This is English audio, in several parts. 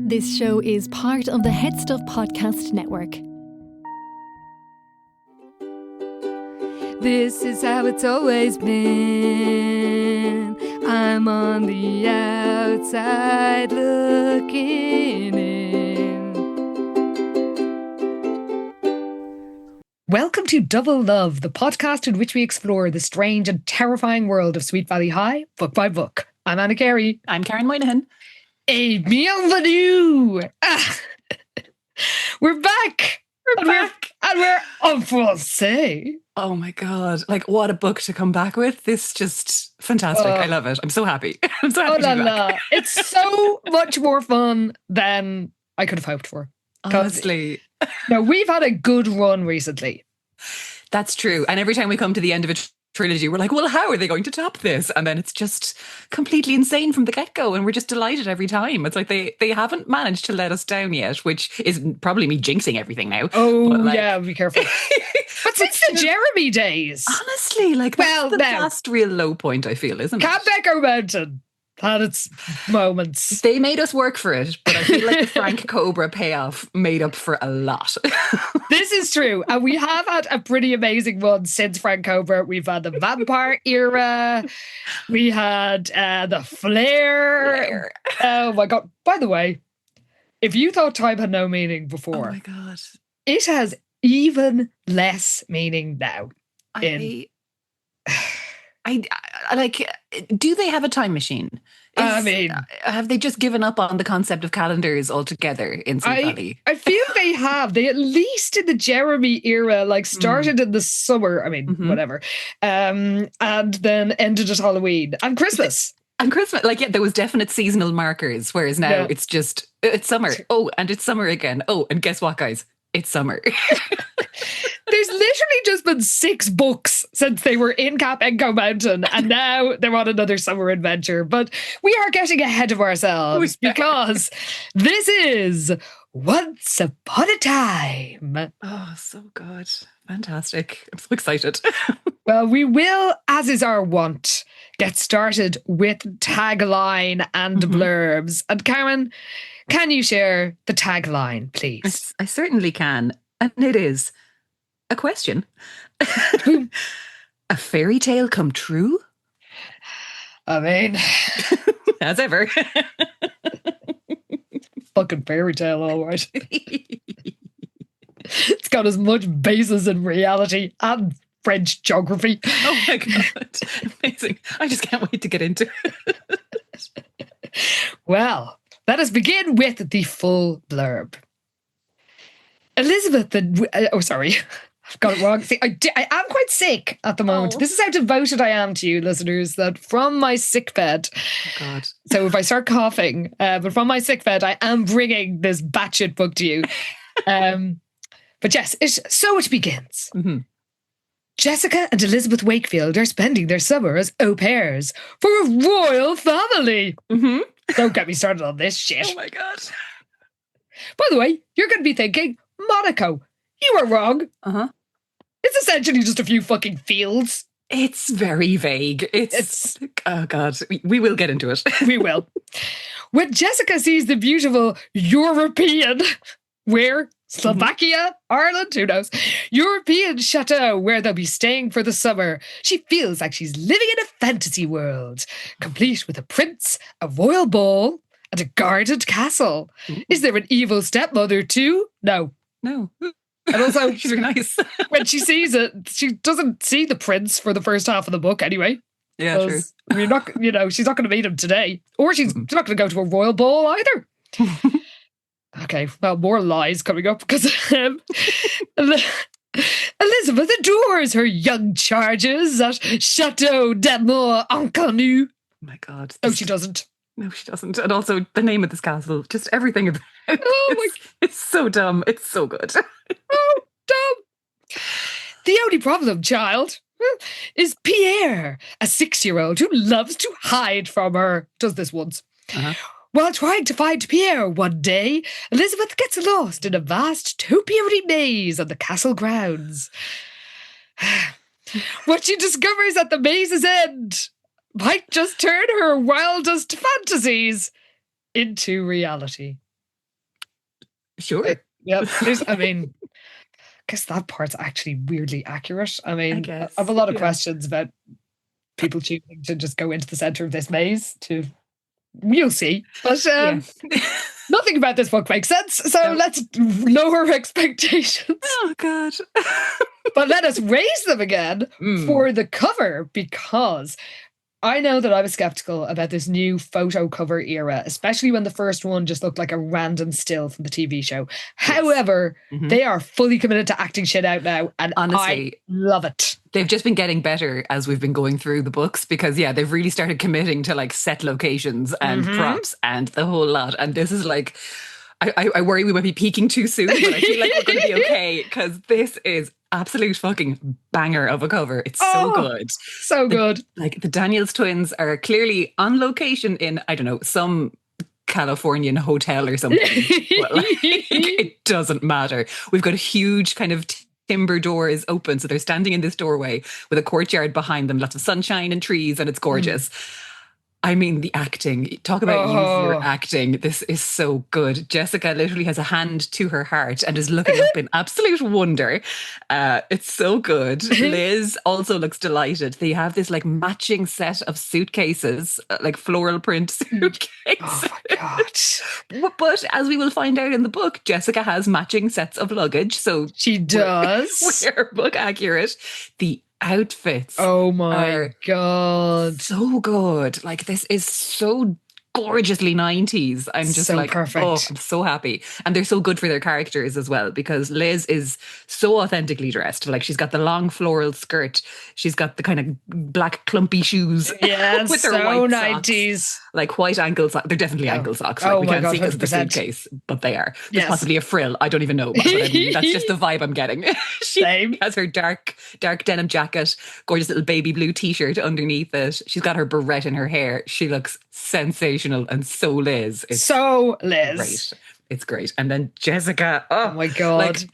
This show is part of the Head Stuff Podcast Network. This is how it's always been. I'm on the outside looking in. Welcome to Double Love, the podcast in which we explore the strange and terrifying world of Sweet Valley High, book by book. I'm Anna Carey. I'm Karen Moynihan. Et bienvenue! We're back! We're back! And we're en français. Oh my God. Like, what a book to come back with. This just fantastic. I love it. I'm so happy. I'm so happy to be back. It's so much more fun than I could have hoped for. Honestly. No, we've had a good run recently. That's true. And every time we come to the end of a trilogy, we're like, well, how are they going to top this? And then it's just completely insane from the get-go. And we're just delighted every time. It's like they haven't managed to let us down yet, which is probably me jinxing everything now. Oh, yeah, be careful. But since the Jeremy days. Honestly, like, that's the last real low point, I feel, isn't it? Cambecker Mountain had its moments. They made us work for it, but I feel like the Frank Cobra payoff made up for a lot. This is true. And we have had a pretty amazing one since Frank Cobra. We've had the vampire era. We had the flare. Oh my God. By the way, if you thought time had no meaning before, oh my God, it has even less meaning now. I like, do they have a time machine? Have they just given up on the concept of calendars altogether in Sweet Valley? I feel they have. They, at least in the Jeremy era, like started in the summer. I mean, whatever. And then ended at Halloween and Christmas. And Christmas, like, yeah, there was definite seasonal markers, whereas now it's just, it's summer. Oh, and it's summer again. Oh, and guess what, guys? It's summer. There's literally just been 6 books since they were in Cap Enco Mountain, and now they're on another summer adventure. But we are getting ahead of ourselves because this is Once Upon a Time. Oh, so good. Fantastic. I'm so excited. Well, we will, as is our wont, get started with tagline and blurbs. And Karen, can you share the tagline, please? I certainly can. And it is a question. A fairy tale come true? I mean, as ever. Fucking fairy tale, all right. It's got as much basis in reality and French geography. Oh my God. Amazing. I just can't wait to get into it. Well, let us begin with the full blurb. Elizabeth, I've got it wrong. See, I am quite sick at the moment. Oh. This is how devoted I am to you, listeners, that from my sickbed. Oh God. So if I start coughing, but from my sickbed, I am bringing this batshit book to you. But yes, it begins. Mm-hmm. Jessica and Elizabeth Wakefield are spending their summer as au pairs for a royal family. Mm-hmm. Don't get me started on this shit. Oh my God. By the way, you're going to be thinking, Monaco, you were wrong. Uh-huh. It's essentially just a few fucking fields. It's very vague. It's oh God, we will get into it. We will. When Jessica sees the beautiful European, where? Slovakia, Ireland, who knows? European Chateau, where they'll be staying for the summer. She feels like she's living in a fantasy world, complete with a prince, a royal ball, and a guarded castle. Ooh. Is there an evil stepmother too? No. And also, she's very nice. When she sees it, she doesn't see the prince for the first half of the book anyway. Yeah, true. She's not going to meet him today. Or she's not going to go to a royal ball either. Okay, well, more lies coming up because Elizabeth adores her young charges at Chateau d'Amour Inconnu. Oh my God. No, she doesn't. No, she doesn't. And also the name of this castle, just everything about it. It's so dumb. It's so good. Oh, dumb. The only problem, child, is Pierre, a 6-year-old who loves to hide from her. Does this once. Uh-huh. While trying to find Pierre one day, Elizabeth gets lost in a vast topiary maze on the castle grounds. What she discovers at the maze's end might just turn her wildest fantasies into reality. Sure. Yep. I mean, I guess that part's actually weirdly accurate. I mean, guess, I have a lot of questions about people choosing to just go into the center of this maze to, you'll see. But nothing about this book makes sense. So let's lower expectations. Oh, God. But let us raise them again for the cover, because I know that I was skeptical about this new photo cover era, especially when the first one just looked like a random still from the TV show. Yes. However, they are fully committed to acting shit out now, and honestly, I love it. They've just been getting better as we've been going through the books, because they've really started committing to like set locations and props and the whole lot. And this is like, I worry we might be peaking too soon, but I feel like we're going to be okay, because this is absolute fucking banger of a cover. It's so good. So good. Like the Daniels twins are clearly on location in, I don't know, some Californian hotel or something. But like, it doesn't matter. We've got a huge kind of timber doors open. So they're standing in this doorway with a courtyard behind them, lots of sunshine and trees, and it's gorgeous. I mean, the acting. Talk about easier acting. This is so good. Jessica literally has a hand to her heart and is looking up in absolute wonder. It's so good. Liz also looks delighted. They have this like matching set of suitcases, like floral print suitcases. Oh my God. But as we will find out in the book, Jessica has matching sets of luggage. So she does. We're book accurate. The outfits. Oh my God. So good. Like, this is so gorgeously 90s. I'm just so like, perfect. Oh, I'm so happy. And they're so good for their characters as well, because Liz is so authentically dressed. Like, she's got the long floral skirt. She's got the kind of black clumpy shoes. Yeah, with so her white 90s. Socks. Like white ankle socks. They're definitely ankle socks. Like, oh we my can't God, see because of the 100%. suitcase, but they are. There's possibly a frill. I don't even know. But I mean, that's just the vibe I'm getting. She has her dark denim jacket, gorgeous little baby blue t-shirt underneath it. She's got her barrette in her hair. She looks sensational and so Liz. It's so Liz. Great. It's great. And then Jessica. Oh my God. Like,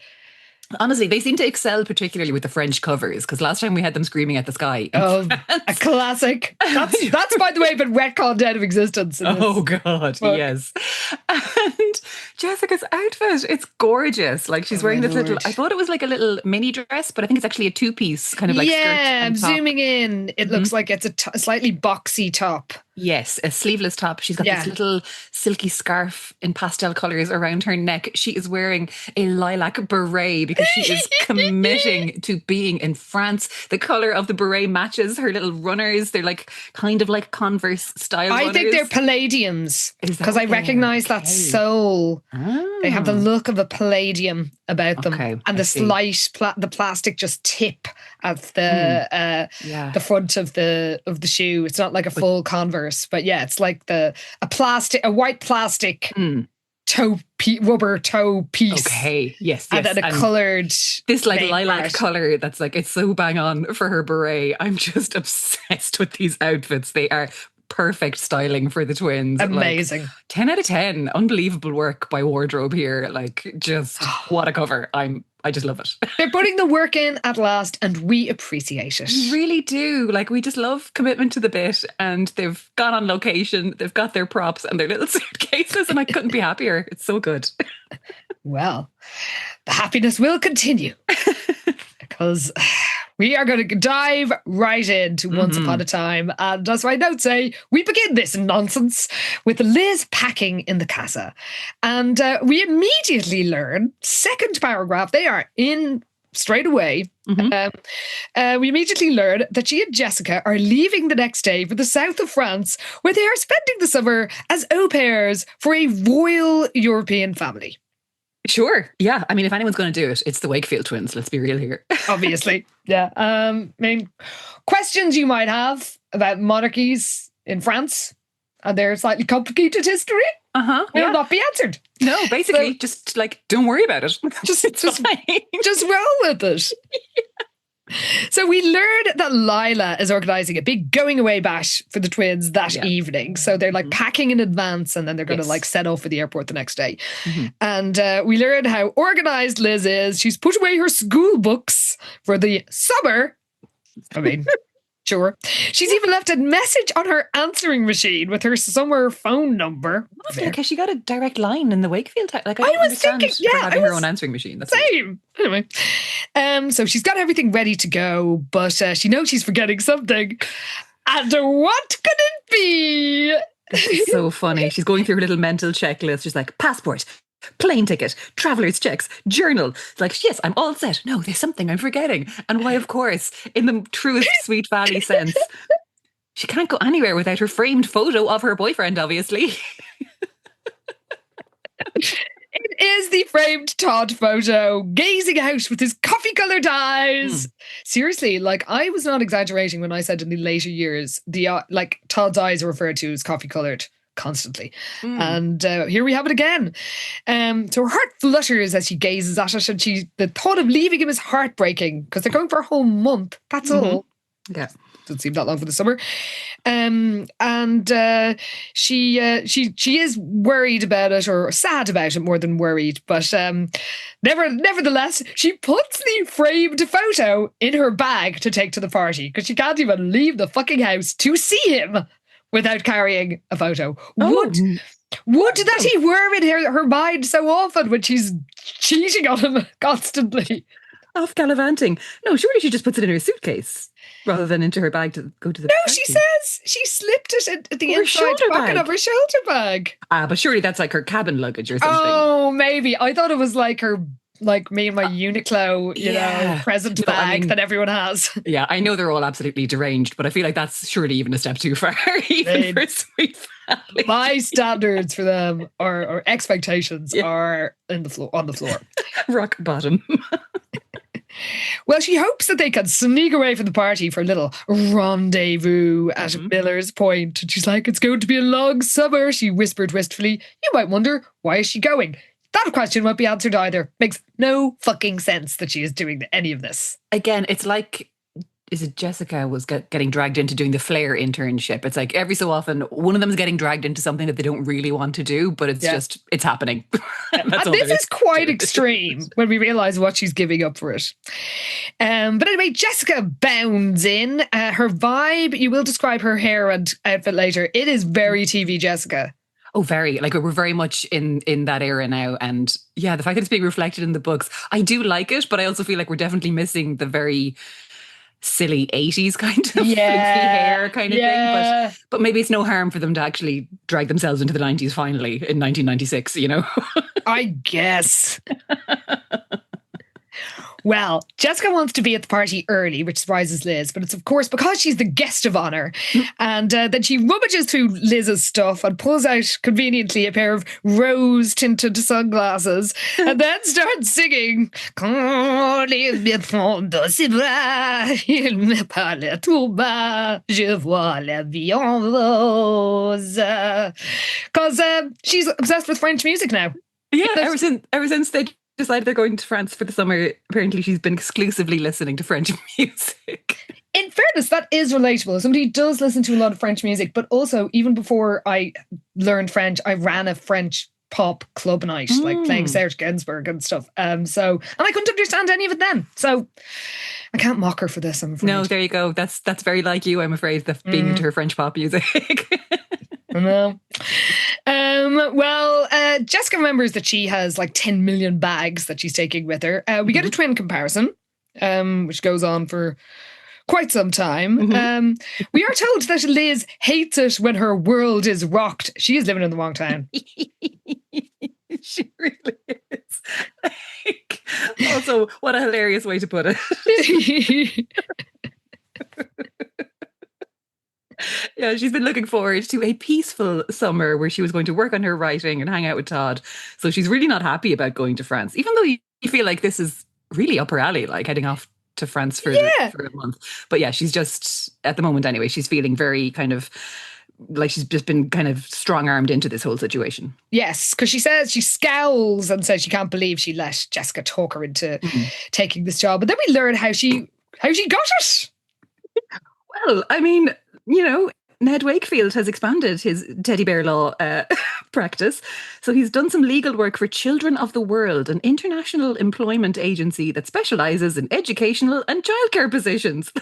honestly, they seem to excel particularly with the French covers, because last time we had them screaming at the sky. Oh, a classic. That's by the way, been retconned out of existence. Oh God, yes. And Jessica's outfit, it's gorgeous. Like, she's wearing this little, I thought it was like a little mini dress, but I think it's actually a two-piece kind of like skirt. Yeah, I'm zooming in. It looks like it's a slightly boxy top. Yes, a sleeveless top. She's got this little silky scarf in pastel colours around her neck. She is wearing a lilac beret because she is committing to being in France. The colour of the beret matches her little runners. They're like kind of like Converse style runners. I think they're palladiums, because I recognise that sole. They have the look of a palladium about them, and the slight the plastic just tip at the front of the shoe. It's not like a full Converse, but yeah, it's like a white plastic rubber toe piece. Okay, yes. And then a coloured this like lilac colour that's like, it's so bang on for her beret. I'm just obsessed with these outfits. They are perfect styling for the twins. Amazing. Like, 10 out of 10. Unbelievable work by wardrobe here. Like, just what a cover. I just love it. They're putting the work in at last, and we appreciate it. We really do. Like, we just love commitment to the bit, and they've gone on location, they've got their props and their little suitcases, and I couldn't be happier. It's so good. Well, the happiness will continue, because we are going to dive right into Once Upon a Time. And as my notes say, we begin this nonsense with Liz packing in the casa. And we immediately learn, second paragraph, they are in straight away. We immediately learn that she and Jessica are leaving the next day for the south of France, where they are spending the summer as au pairs for a royal European family. Sure. Yeah. I mean, if anyone's going to do it, it's the Wakefield twins. Let's be real here. Obviously. Yeah. I mean, questions you might have about monarchies in France and their slightly complicated history will not be answered. No, basically, just like, don't worry about it. Just roll with it. So we learned that Lila is organising a big going away bash for the twins that evening. So they're like packing in advance, and then they're going to like set off for the airport the next day. And we learned how organised Liz is. She's put away her school books for the summer. I mean, Sure. She's even left a message on her answering machine with her summer phone number. Because she got a direct line in the Wakefield. Like, I was understand thinking, her having her own answering machine. That's same. Anyway, so she's got everything ready to go, but she knows she's forgetting something. And what could it be? It's so funny. She's going through her little mental checklist. She's like, passport, plane ticket, traveller's checks, journal. It's like, yes, I'm all set. No, there's something I'm forgetting. And why, of course, in the truest Sweet Valley sense, she can't go anywhere without her framed photo of her boyfriend, obviously. It is the framed Todd photo, gazing out with his coffee-coloured eyes. Seriously, like, I was not exaggerating when I said in the later years, Todd's eyes are referred to as coffee-coloured constantly. And here we have it again. So her heart flutters as she gazes at it, and the thought of leaving him is heartbreaking because they're going for a whole month. That's all. Yeah. Doesn't seem that long for the summer. She is worried about it, or sad about it more than worried. But nevertheless, she puts the framed photo in her bag to take to the party because she can't even leave the fucking house to see him without carrying a photo. Would that he were in her mind so often when she's cheating on him constantly. Off gallivanting. No, surely she just puts it in her suitcase rather than into her bag to go to the party. She says she slipped it at the inside pocket of her shoulder bag. But surely that's like her cabin luggage or something. Oh, maybe. I thought it was like her, like me and my Uniqlo, present bag that everyone has. Yeah, I know they're all absolutely deranged, but I feel like that's surely even a step too far, even for Sweet Valley. My standards for them or expectations are on the floor. Rock bottom. Well, she hopes that they can sneak away from the party for a little rendezvous at Miller's Point. And she's like, it's going to be a long summer, she whispered wistfully. You might wonder, why is she going? That question won't be answered either. Makes no fucking sense that she is doing any of this. Again, it's like, is it Jessica was getting dragged into doing the Flair internship? It's like every so often, one of them is getting dragged into something that they don't really want to do, but it's just, it's happening. And this is quite extreme when we realise what she's giving up for it. But anyway, Jessica bounds in. Her vibe, you will describe her hair and outfit later. It is very TV Jessica. Oh, very. Like, we're very much in that era now. And yeah, the fact that it's being reflected in the books, I do like it, but I also feel like we're definitely missing the very silly 80s kind of floofy hair kind of thing. But maybe it's no harm for them to actually drag themselves into the 90s finally in 1996, you know? I guess. Well, Jessica wants to be at the party early, which surprises Liz, but it's of course because she's the guest of honour. And then she rummages through Liz's stuff and pulls out conveniently a pair of rose-tinted sunglasses and then starts singing Quand les métronnes dans ses bras, il me parle tout bas, je vois la vie en rose. Because she's obsessed with French music now. Yeah, ever since they decided they're going to France for the summer, apparently she's been exclusively listening to French music. In fairness, that is relatable. Somebody does listen to a lot of French music, but also even before I learned French, I ran a French pop club night, like playing Serge Gainsbourg and stuff. And I couldn't understand any of it then. So I can't mock her for this, I'm afraid. No, there you go. That's very like you, I'm afraid, that being into her French pop music. No. Jessica remembers that she has like 10 million bags that she's taking with her. We get a twin comparison, which goes on for quite some time. We are told that Liz hates it when her world is rocked. She is living in the wrong town. She really is. Also, what a hilarious way to put it. Yeah, she's been looking forward to a peaceful summer where she was going to work on her writing and hang out with Todd. So she's really not happy about going to France, even though you feel like this is really up her alley, like heading off to France for a month. But yeah, she's just, at the moment anyway, she's feeling very kind of like she's just been kind of strong-armed into this whole situation. Yes, because she says, she scowls and says she can't believe she let Jessica talk her into taking this job. But then we learn how she got it. Well, I mean, you know, Ned Wakefield has expanded his teddy bear law practice. So he's done some legal work for Children of the World, an international employment agency that specialises in educational and childcare positions.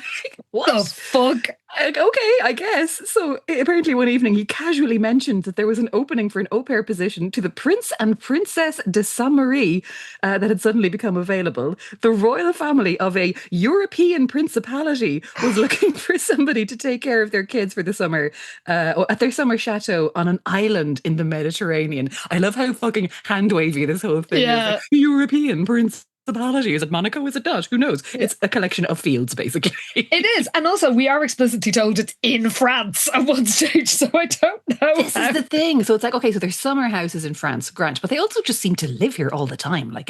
What the fuck? Okay, I guess. So apparently one evening he casually mentioned that there was an opening for an au pair position to the Prince and Princess de Saint-Marie that had suddenly become available. The royal family of a European principality was looking for somebody to take care of their kids for the summer at their summer chateau on an island in the Mediterranean. I love how fucking hand-wavy this whole thing is. Like, European principality. Is it Monaco? Is it not? Who knows? It's a collection of fields, basically. It is. And also, we are explicitly told it's in France at one stage, so I don't know. This is the thing. So it's like, okay, so there's summer houses in France, Grant, but they also just seem to live here all the time. Like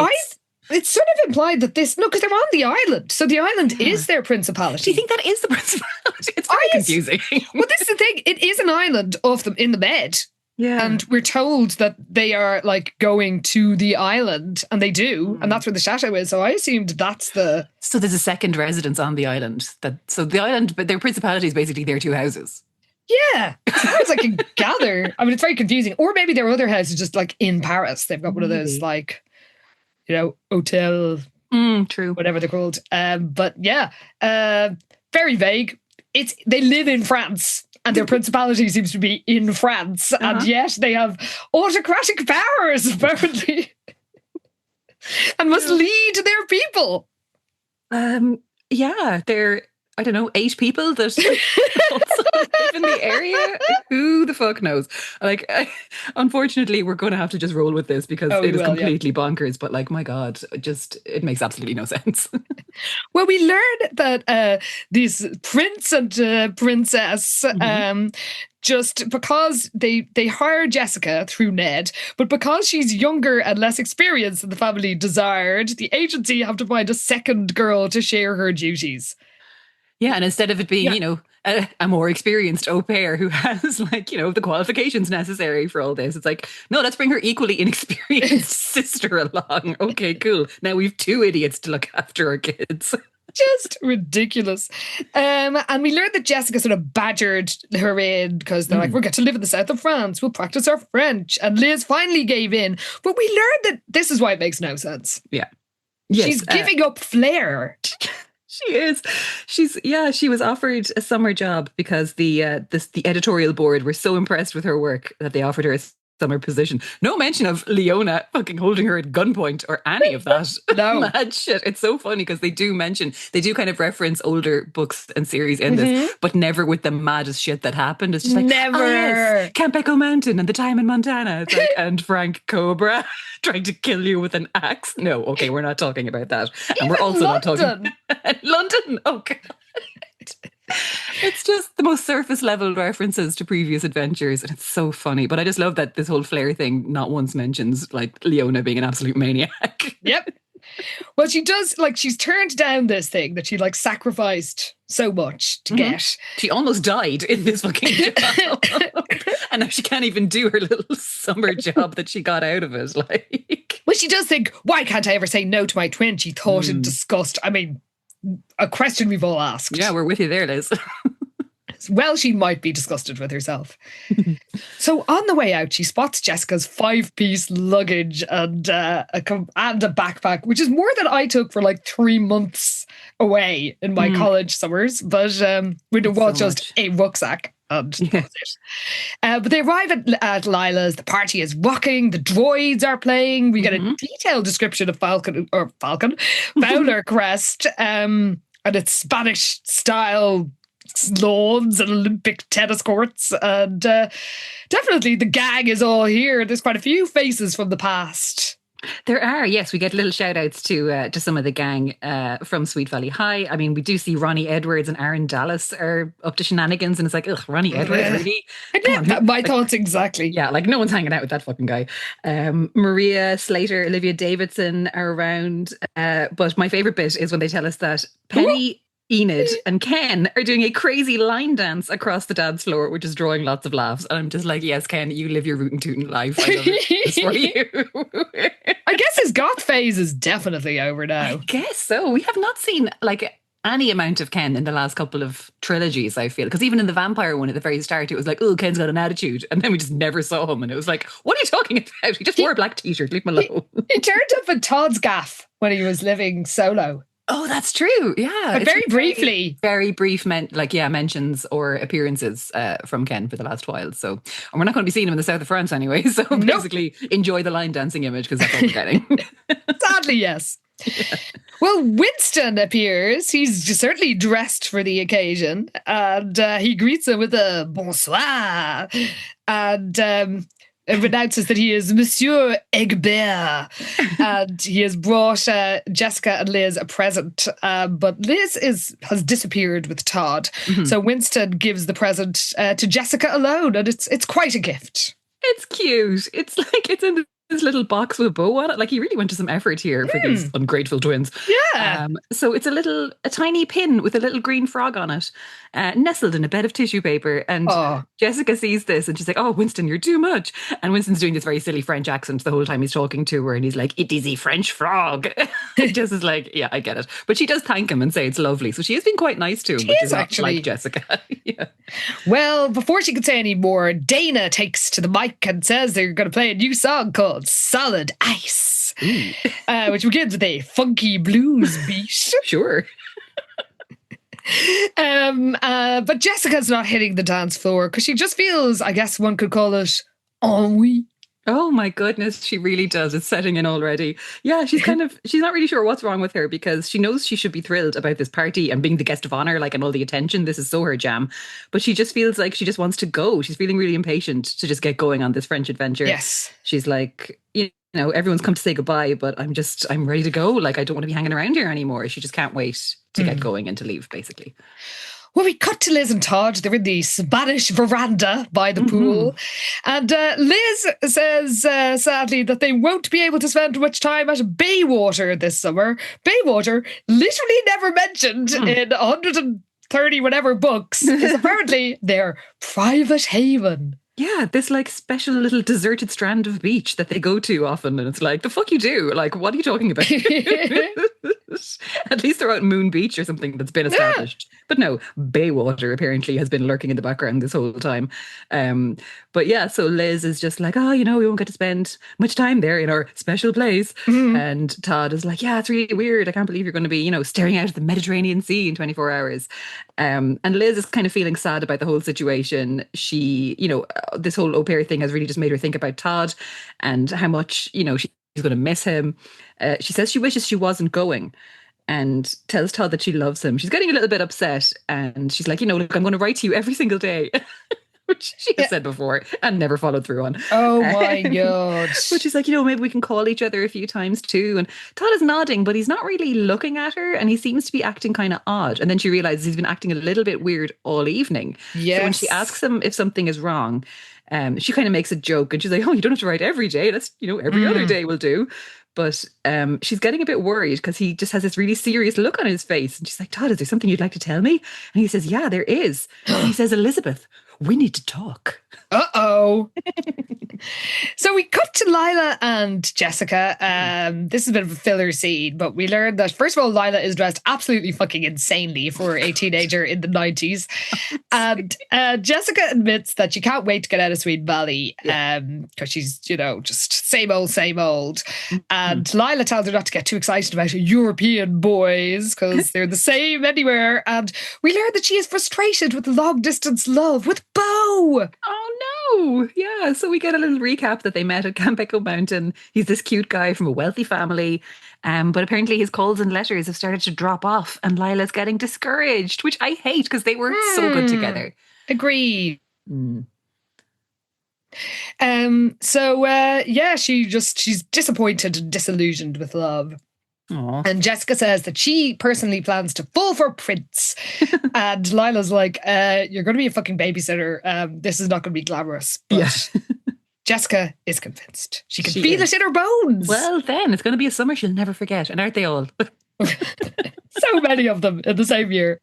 it's sort of implied that because they're on the island, so the island is their principality. Do you think that is the principality? It's very confusing. Well, this is the thing. It is an island off them in the Med. Yeah. And we're told that they are like going to the island, and they do, and that's where the chateau is. So I assumed that's the. So there's a second residence on the island. So the island, but their principality is basically their two houses. Yeah, as far as I can gather. I mean, it's very confusing. Or maybe their other house is just like in Paris. They've got one of those like, hotel, true, whatever they're called. But yeah, very vague. They live in France. And their principality seems to be in France. And yet they have autocratic powers, apparently. And must lead their people. Yeah, they're, I don't know, 8 people that also live in the area. Who the fuck knows? Like, unfortunately, we're going to have to just roll with this because it is completely bonkers. But like, my God, it makes absolutely no sense. Well, we learned that these prince and princess, just because they hire Jessica through Ned, but because she's younger and less experienced than the family desired, the agency have to find a second girl to share her duties. Yeah, and instead of it being, a more experienced au pair who has the qualifications necessary for all this, it's like, no, let's bring her equally inexperienced sister along. Okay, cool. Now we've 2 idiots to look after our kids. Just ridiculous. And we learned that Jessica sort of badgered her in because they're like, we're going to live in the south of France. We'll practice our French. And Liz finally gave in. But we learned that this is why it makes no sense. Yeah. Yes, she's giving up flair. She is. She was offered a summer job because the editorial board were so impressed with her work that they offered her a summer position. No mention of Leona fucking holding her at gunpoint or any of that. No. Mad shit. It's so funny because they do kind of reference older books and series in this, but never with the maddest shit that happened. It's just like, never. Oh, yes, Camp Echo Mountain and the time in Montana. It's like, and Frank Cobra trying to kill you with an axe. No, okay, we're not talking about that. And even we're also London. not talking London. Okay. It's just the most surface level references to previous adventures, and it's so funny. But I just love that this whole flair thing not once mentions like Leona being an absolute maniac. Yep. Well, she does, she's turned down this thing that she sacrificed so much to get. She almost died in this fucking job. And now she can't even do her little summer job that she got out of it. Well, she does think, why can't I ever say no to my twin? She thought in disgust. I mean, a question we've all asked. Yeah, we're with you there, Liz. Well, she might be disgusted with herself. So on the way out, she spots Jessica's 5-piece luggage and a backpack, which is more than I took for 3 months away in my college summers. But when it was just a rucksack. And that's it. But they arrive at Lila's. The party is rocking. The droids are playing. We get a detailed description of Fowler Crest, and its Spanish style lawns and Olympic tennis courts. And definitely the gang is all here. There's quite a few faces from the past. There are, yes. We get little shout outs to some of the gang from Sweet Valley High. I mean, we do see Ronnie Edwards and Aaron Dallas are up to shenanigans, and it's like, ugh, Ronnie Edwards, really? My thoughts exactly. Yeah, no one's hanging out with that fucking guy. Maria Slater, Olivia Davidson are around. But my favourite bit is when they tell us that Penny, Enid and Ken are doing a crazy line dance across the dance floor, which is drawing lots of laughs. And I'm just like, yes, Ken, you live your rootin' tootin' life. I love it. It's for you. I guess his goth phase is definitely over now. I guess so. We have not seen any amount of Ken in the last couple of trilogies, I feel. Because even in the vampire one at the very start, it was like, oh, Ken's got an attitude. And then we just never saw him. And it was like, what are you talking about? He just wore a black t-shirt. Leave him alone. He turned up at Todd's gaff when he was living solo. Oh, that's true. Yeah. But very briefly. Very brief, mentions or appearances from Ken for the last while. So, and we're not going to be seeing him in the south of France anyway. So basically, enjoy the line dancing image because that's all we're getting. Sadly, yes. Yeah. Well, Winston appears. He's certainly dressed for the occasion. And he greets him with a bonsoir. And announces that he is Monsieur Egbert, and he has brought Jessica and Liz a present, but Liz has disappeared with Todd. Mm-hmm. So Winston gives the present to Jessica alone, and it's quite a gift. It's cute. It's like it's in this little box with a bow on it. Like he really went to some effort here for these ungrateful twins. Yeah. So it's a tiny pin with a little green frog on it, nestled in a bed of tissue paper. And Jessica sees this and she's like, oh, Winston, you're too much. And Winston's doing this very silly French accent the whole time he's talking to her. And he's like, it is a French frog. Jess is like, yeah, I get it. But she does thank him and say it's lovely. So she has been quite nice to him, which is actually like Jessica. Yeah. Well, before she could say any more, Dana takes to the mic and says they're going to play a new song called Solid Ice, which begins with a funky blues beat. Sure. But Jessica's not hitting the dance floor because she just feels, I guess one could call it, ennui. Oh my goodness, she really does. It's setting in already. Yeah, she's not really sure what's wrong with her because she knows she should be thrilled about this party and being the guest of honor, like, and all the attention. This is so her jam. But she just feels like she just wants to go. She's feeling really impatient to just get going on this French adventure. Yes. She's like, you know, everyone's come to say goodbye, but I'm ready to go. Like, I don't want to be hanging around here anymore. She just can't wait to get going and to leave, basically. Well, we cut to Liz and Todd. They're in the Spanish veranda by the pool. And Liz says, sadly, that they won't be able to spend much time at Baywater this summer. Baywater, literally never mentioned in 130 whatever books, is apparently their private haven. Yeah, this like special little deserted strand of beach that they go to often. And it's like, the fuck you do? Like, what are you talking about? At least they're out Moon Beach or something that's been established. Yeah. But no, Baywater apparently has been lurking in the background this whole time. But yeah, so Liz is just like, oh, you know, we won't get to spend much time there in our special place. And Todd is like, yeah, it's really weird. I can't believe you're going to be, you know, staring out at the Mediterranean Sea in 24 hours. And Liz is kind of feeling sad about the whole situation. She, you know, this whole au pair thing has really just made her think about Todd and how much, you know, she's going to miss him. She says she wishes she wasn't going and tells Todd that she loves him. She's getting a little bit upset and she's like, you know, look, I'm going to write to you every single day. Which she has said before and never followed through on. Oh my God. But she's like, you know, maybe we can call each other a few times too. And Todd is nodding, but he's not really looking at her and he seems to be acting kind of odd. And then she realizes he's been acting a little bit weird all evening. Yes. So when she asks him if something is wrong, she kind of makes a joke and she's like, oh, you don't have to write every day. That's, you know, every other day will do. But she's getting a bit worried because he just has this really serious look on his face. And she's like, Todd, is there something you'd like to tell me? And he says, yeah, there is. And he says, Elizabeth, we need to talk. Uh-oh. So we cut to Lila and Jessica. This is a bit of a filler scene, but we learned that, first of all, Lila is dressed absolutely fucking insanely for a teenager in the 90s. And Jessica admits that she can't wait to get out of Sweden Valley because she's, you know, just same old, same old. And Lila tells her not to get too excited about European boys because they're the same anywhere. And we learn that she is frustrated with long-distance love with Beau. Oh, no. Yeah, so we get a little recap that they met at Camp Echo Mountain. He's this cute guy from a wealthy family, but apparently his calls and letters have started to drop off and Lila's getting discouraged, which I hate because they were so good together. Agreed. She's disappointed and disillusioned with love. Aww. And Jessica says that she personally plans to fall for Prince. And Lila's like, you're going to be a fucking babysitter. This is not going to be glamorous. But Jessica is convinced. She can feel it in her bones. Well, then, it's going to be a summer she'll never forget. And aren't they all? So many of them in the same year.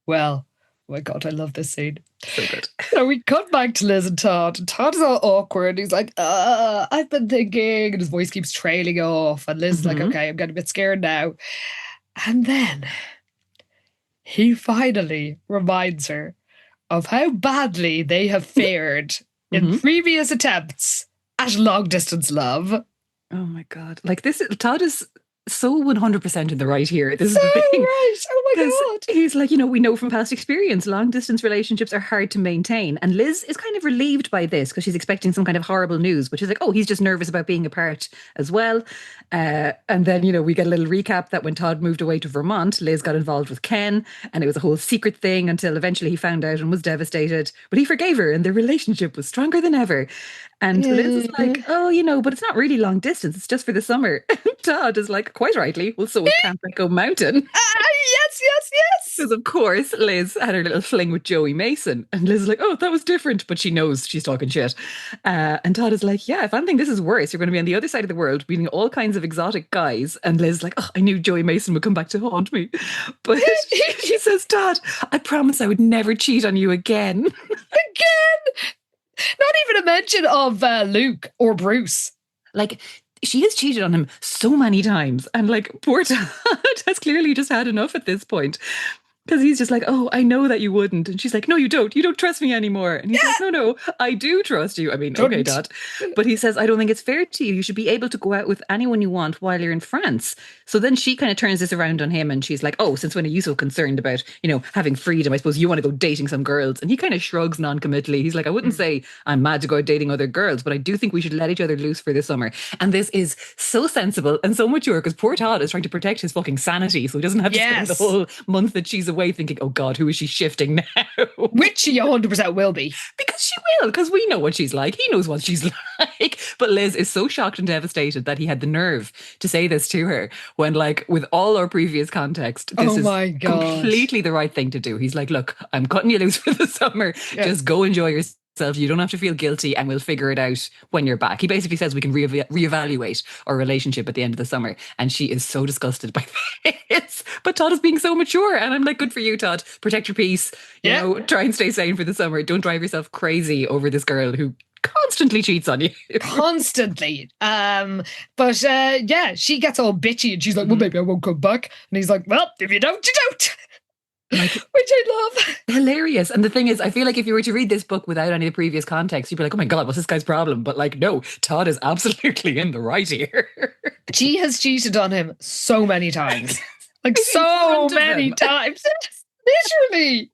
Well, oh my God, I love this scene. So good. So we cut back to Liz and Todd. And Todd is all awkward. He's like, I've been thinking. And his voice keeps trailing off. And Liz is like, okay, I'm getting a bit scared now. And then he finally reminds her of how badly they have fared in previous attempts at long-distance love. Oh my God. Like Todd is so 100% in the right here. This is the So thing. right. Oh my God. He's like, we know from past experience, long distance relationships are hard to maintain. And Liz is kind of relieved by this because she's expecting some kind of horrible news, which is like, oh, he's just nervous about being apart as well. And then, we get a little recap that when Todd moved away to Vermont, Liz got involved with Ken and it was a whole secret thing until eventually he found out and was devastated. But he forgave her and their relationship was stronger than ever. And Liz is like, oh, but it's not really long distance. It's just for the summer. Todd is like, quite rightly, well, so is Camp Echo Mountain. Yes. Because, of course, Liz had her little fling with Joey Mason. And Liz is like, oh, that was different. But she knows she's talking shit. And Todd is like, yeah, if anything, this is worse. You're going to be on the other side of the world meeting all kinds of exotic guys. And Liz is like, oh, I knew Joey Mason would come back to haunt me. But she says, Todd, I promise I would never cheat on you again. Again! Not even a mention of Luke or Bruce. Like, she has cheated on him so many times. And like, poor Todd has clearly just had enough at this point. Because he's just like, oh, I know that you wouldn't. And she's like, no, you don't. You don't trust me anymore. And he's like, no, I do trust you. I mean, okay, Todd. But he says, I don't think it's fair to you. You should be able to go out with anyone you want while you're in France. So then she kind of turns this around on him and she's like, oh, since when are you so concerned about, having freedom? I suppose you want to go dating some girls. And he kind of shrugs non-committally. He's like, I wouldn't say I'm mad to go out dating other girls, but I do think we should let each other loose for the summer. And this is so sensible and so mature because poor Todd is trying to protect his fucking sanity so he doesn't have to spend the whole month that she's away thinking, oh God, who is she shifting now? Which she 100% will be. Because she will, because we know what she's like. He knows what she's like. But Liz is so shocked and devastated that he had the nerve to say this to her when, like, with all our previous context, this is completely the right thing to do. He's like, look, I'm cutting you loose for the summer. Yeah. Just go enjoy yourself. You don't have to feel guilty and we'll figure it out when you're back. He basically says we can reevaluate our relationship at the end of the summer. And she is so disgusted by this. But Todd is being so mature. And I'm like, good for you, Todd. Protect your peace. Try and stay sane for the summer. Don't drive yourself crazy over this girl who constantly cheats on you. Constantly. But she gets all bitchy and she's like, well, maybe I won't come back. And he's like, well, if you don't, you don't. Like, which I love. Hilarious. And the thing is, I feel like if you were to read this book without any of the previous context, you'd be like, oh my God, what's this guy's problem? But like, no, Todd is absolutely in the right here. She has cheated on him so many times. Like so many times. Literally.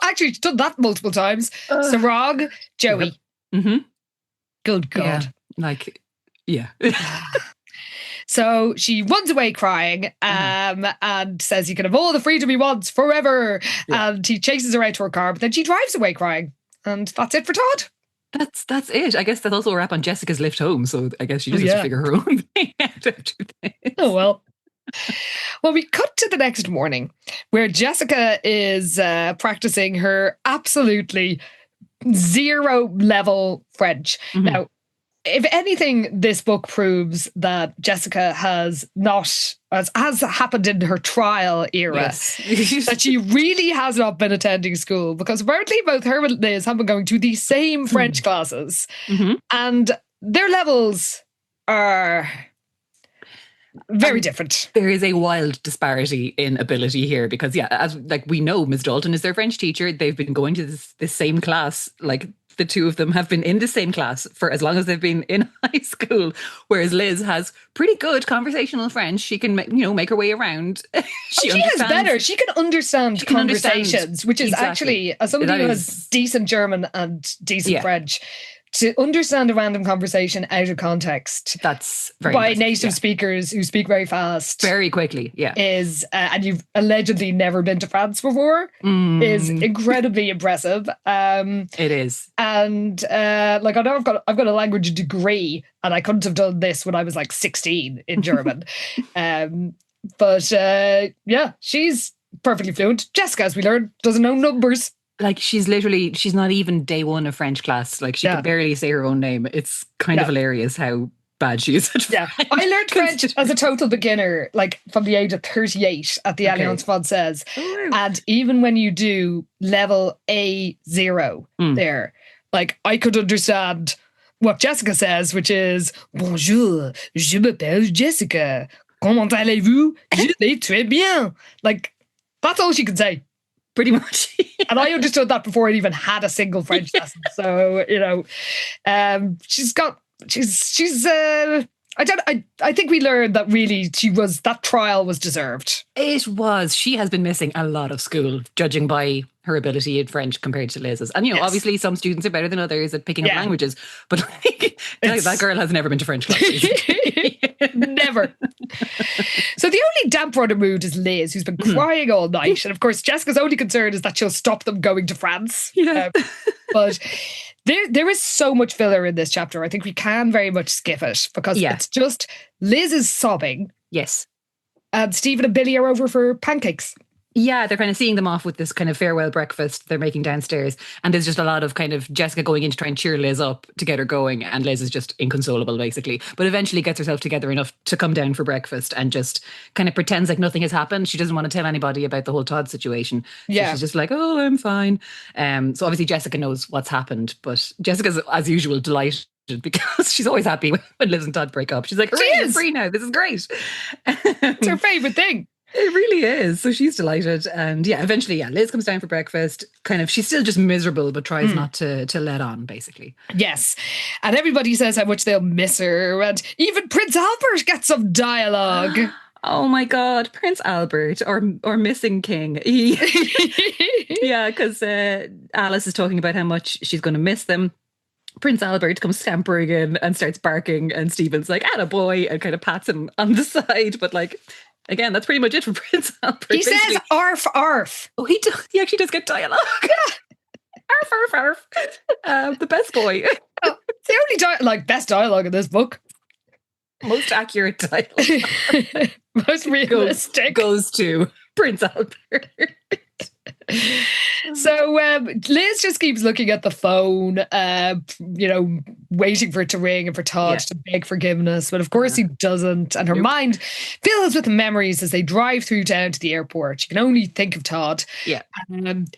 Actually, she's done that multiple times. Sarog, Joey. Yep. Mm-hmm. Good God. Yeah. So she runs away crying and says he can have all the freedom he wants forever. Yeah. And he chases her out to her car, but then she drives away crying. And that's it for Todd. That's it. I guess that's also a wrap on Jessica's lift home. So I guess she just has to figure her own thing out after this. Oh, well. Well, we cut to the next morning where Jessica is practicing her absolutely zero level French. Mm-hmm. Now, if anything, this book proves that Jessica has not, as happened in her trial era, that she really has not been attending school, because apparently both her and Liz have been going to the same French classes, and their levels are very different. There is a wild disparity in ability here because, as we know, Ms. Dalton is their French teacher. They've been going to this same class, the two of them have been in the same class for as long as they've been in high school, whereas Liz has pretty good conversational French. She can, make her way around. She has better. She can understand conversations, which is actually, as somebody who has decent German and decent French, to understand a random conversation out of context. That's very by native speakers who speak very fast. Very quickly, is, and you've allegedly never been to France before, is incredibly impressive. It is. And I know I've got a language degree and I couldn't have done this when I was 16 in German. But she's perfectly fluent. Jessica, as we learned, doesn't know numbers. She's not even day one of French class. She can barely say her own name. It's kind of hilarious how bad she is at French. I learned French as a total beginner, from the age of 38 at the Alliance Française. Oh, wow. And even when you do level A0 there, I could understand what Jessica says, which is, bonjour, je m'appelle Jessica. Comment allez-vous? Je vais très bien. Like, that's all she can say. Pretty much. And I understood that before I'd even had a single French lesson. So, you know, I think we learned that really that trial was deserved. It was. She has been missing a lot of school, judging by her ability in French compared to Liz's. And, you know, obviously some students are better than others at picking up languages, but like, that girl has never been to French classes. Never. So the only damp rudder mood is Liz, who's been crying all night. And of course, Jessica's only concern is that she'll stop them going to France. Yeah. But there is so much filler in this chapter. I think we can very much skip it because it's just Liz is sobbing. Yes. And Stephen and Billy are over for pancakes. Yeah, they're kind of seeing them off with this kind of farewell breakfast they're making downstairs. And there's just a lot of kind of Jessica going in to try and cheer Liz up to get her going. And Liz is just inconsolable, basically. But eventually gets herself together enough to come down for breakfast and just kind of pretends like nothing has happened. She doesn't want to tell anybody about the whole Todd situation. So she's just like, oh, I'm fine. So obviously Jessica knows what's happened. But Jessica's, as usual, delighted because she's always happy when Liz and Todd break up. She's like, hooray, I'm free now. This is great. It's her favourite thing. It really is. So she's delighted. And eventually, Liz comes down for breakfast. Kind of, she's still just miserable, but tries not to let on, basically. Yes. And everybody says how much they'll miss her. And even Prince Albert gets some dialogue. Oh my God, Prince Albert or Missing King. Because Alice is talking about how much she's going to miss them. Prince Albert comes scampering in and starts barking. And Stephen's like, attaboy, and kind of pats him on the side. But like, again, that's pretty much it for Prince Albert. He says arf, arf. Oh, he actually does get dialogue. Arf, arf, arf. The best boy. It's the only best dialogue in this book. Most accurate dialogue. Most realistic. Goes to Prince Albert. So Liz just keeps looking at the phone, waiting for it to ring and for Todd to beg forgiveness. But of course he doesn't. And her mind fills with memories as they drive through town to the airport. She can only think of Todd. Yeah.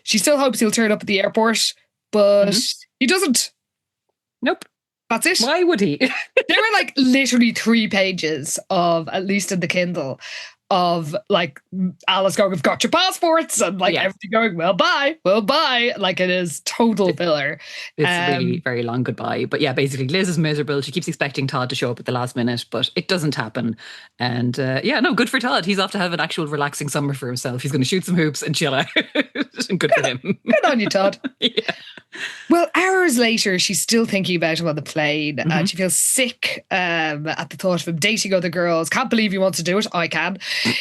She still hopes he'll turn up at the airport, but he doesn't. Nope. That's it. Why would he? There were like literally 3 pages of, at least in the Kindle, of like Alice going, we've got your passports, and like everything going, well, bye. Like it is total filler. It's really very long goodbye. But yeah, basically Liz is miserable. She keeps expecting Todd to show up at the last minute, but it doesn't happen. And good for Todd. He's off to have an actual relaxing summer for himself. He's going to shoot some hoops and chill out. And good for him. Good on you, Todd. Yeah. Well, hours later, she's still thinking about him on the plane, and she feels sick at the thought of him dating other girls. Can't believe he wants to do it. I can.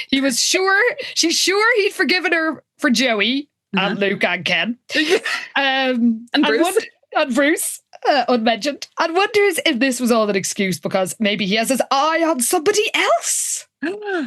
She's sure he'd forgiven her for Joey and Luke and Ken. And Bruce. And Bruce, unmentioned. And wonders if this was all an excuse because maybe he has his eye on somebody else.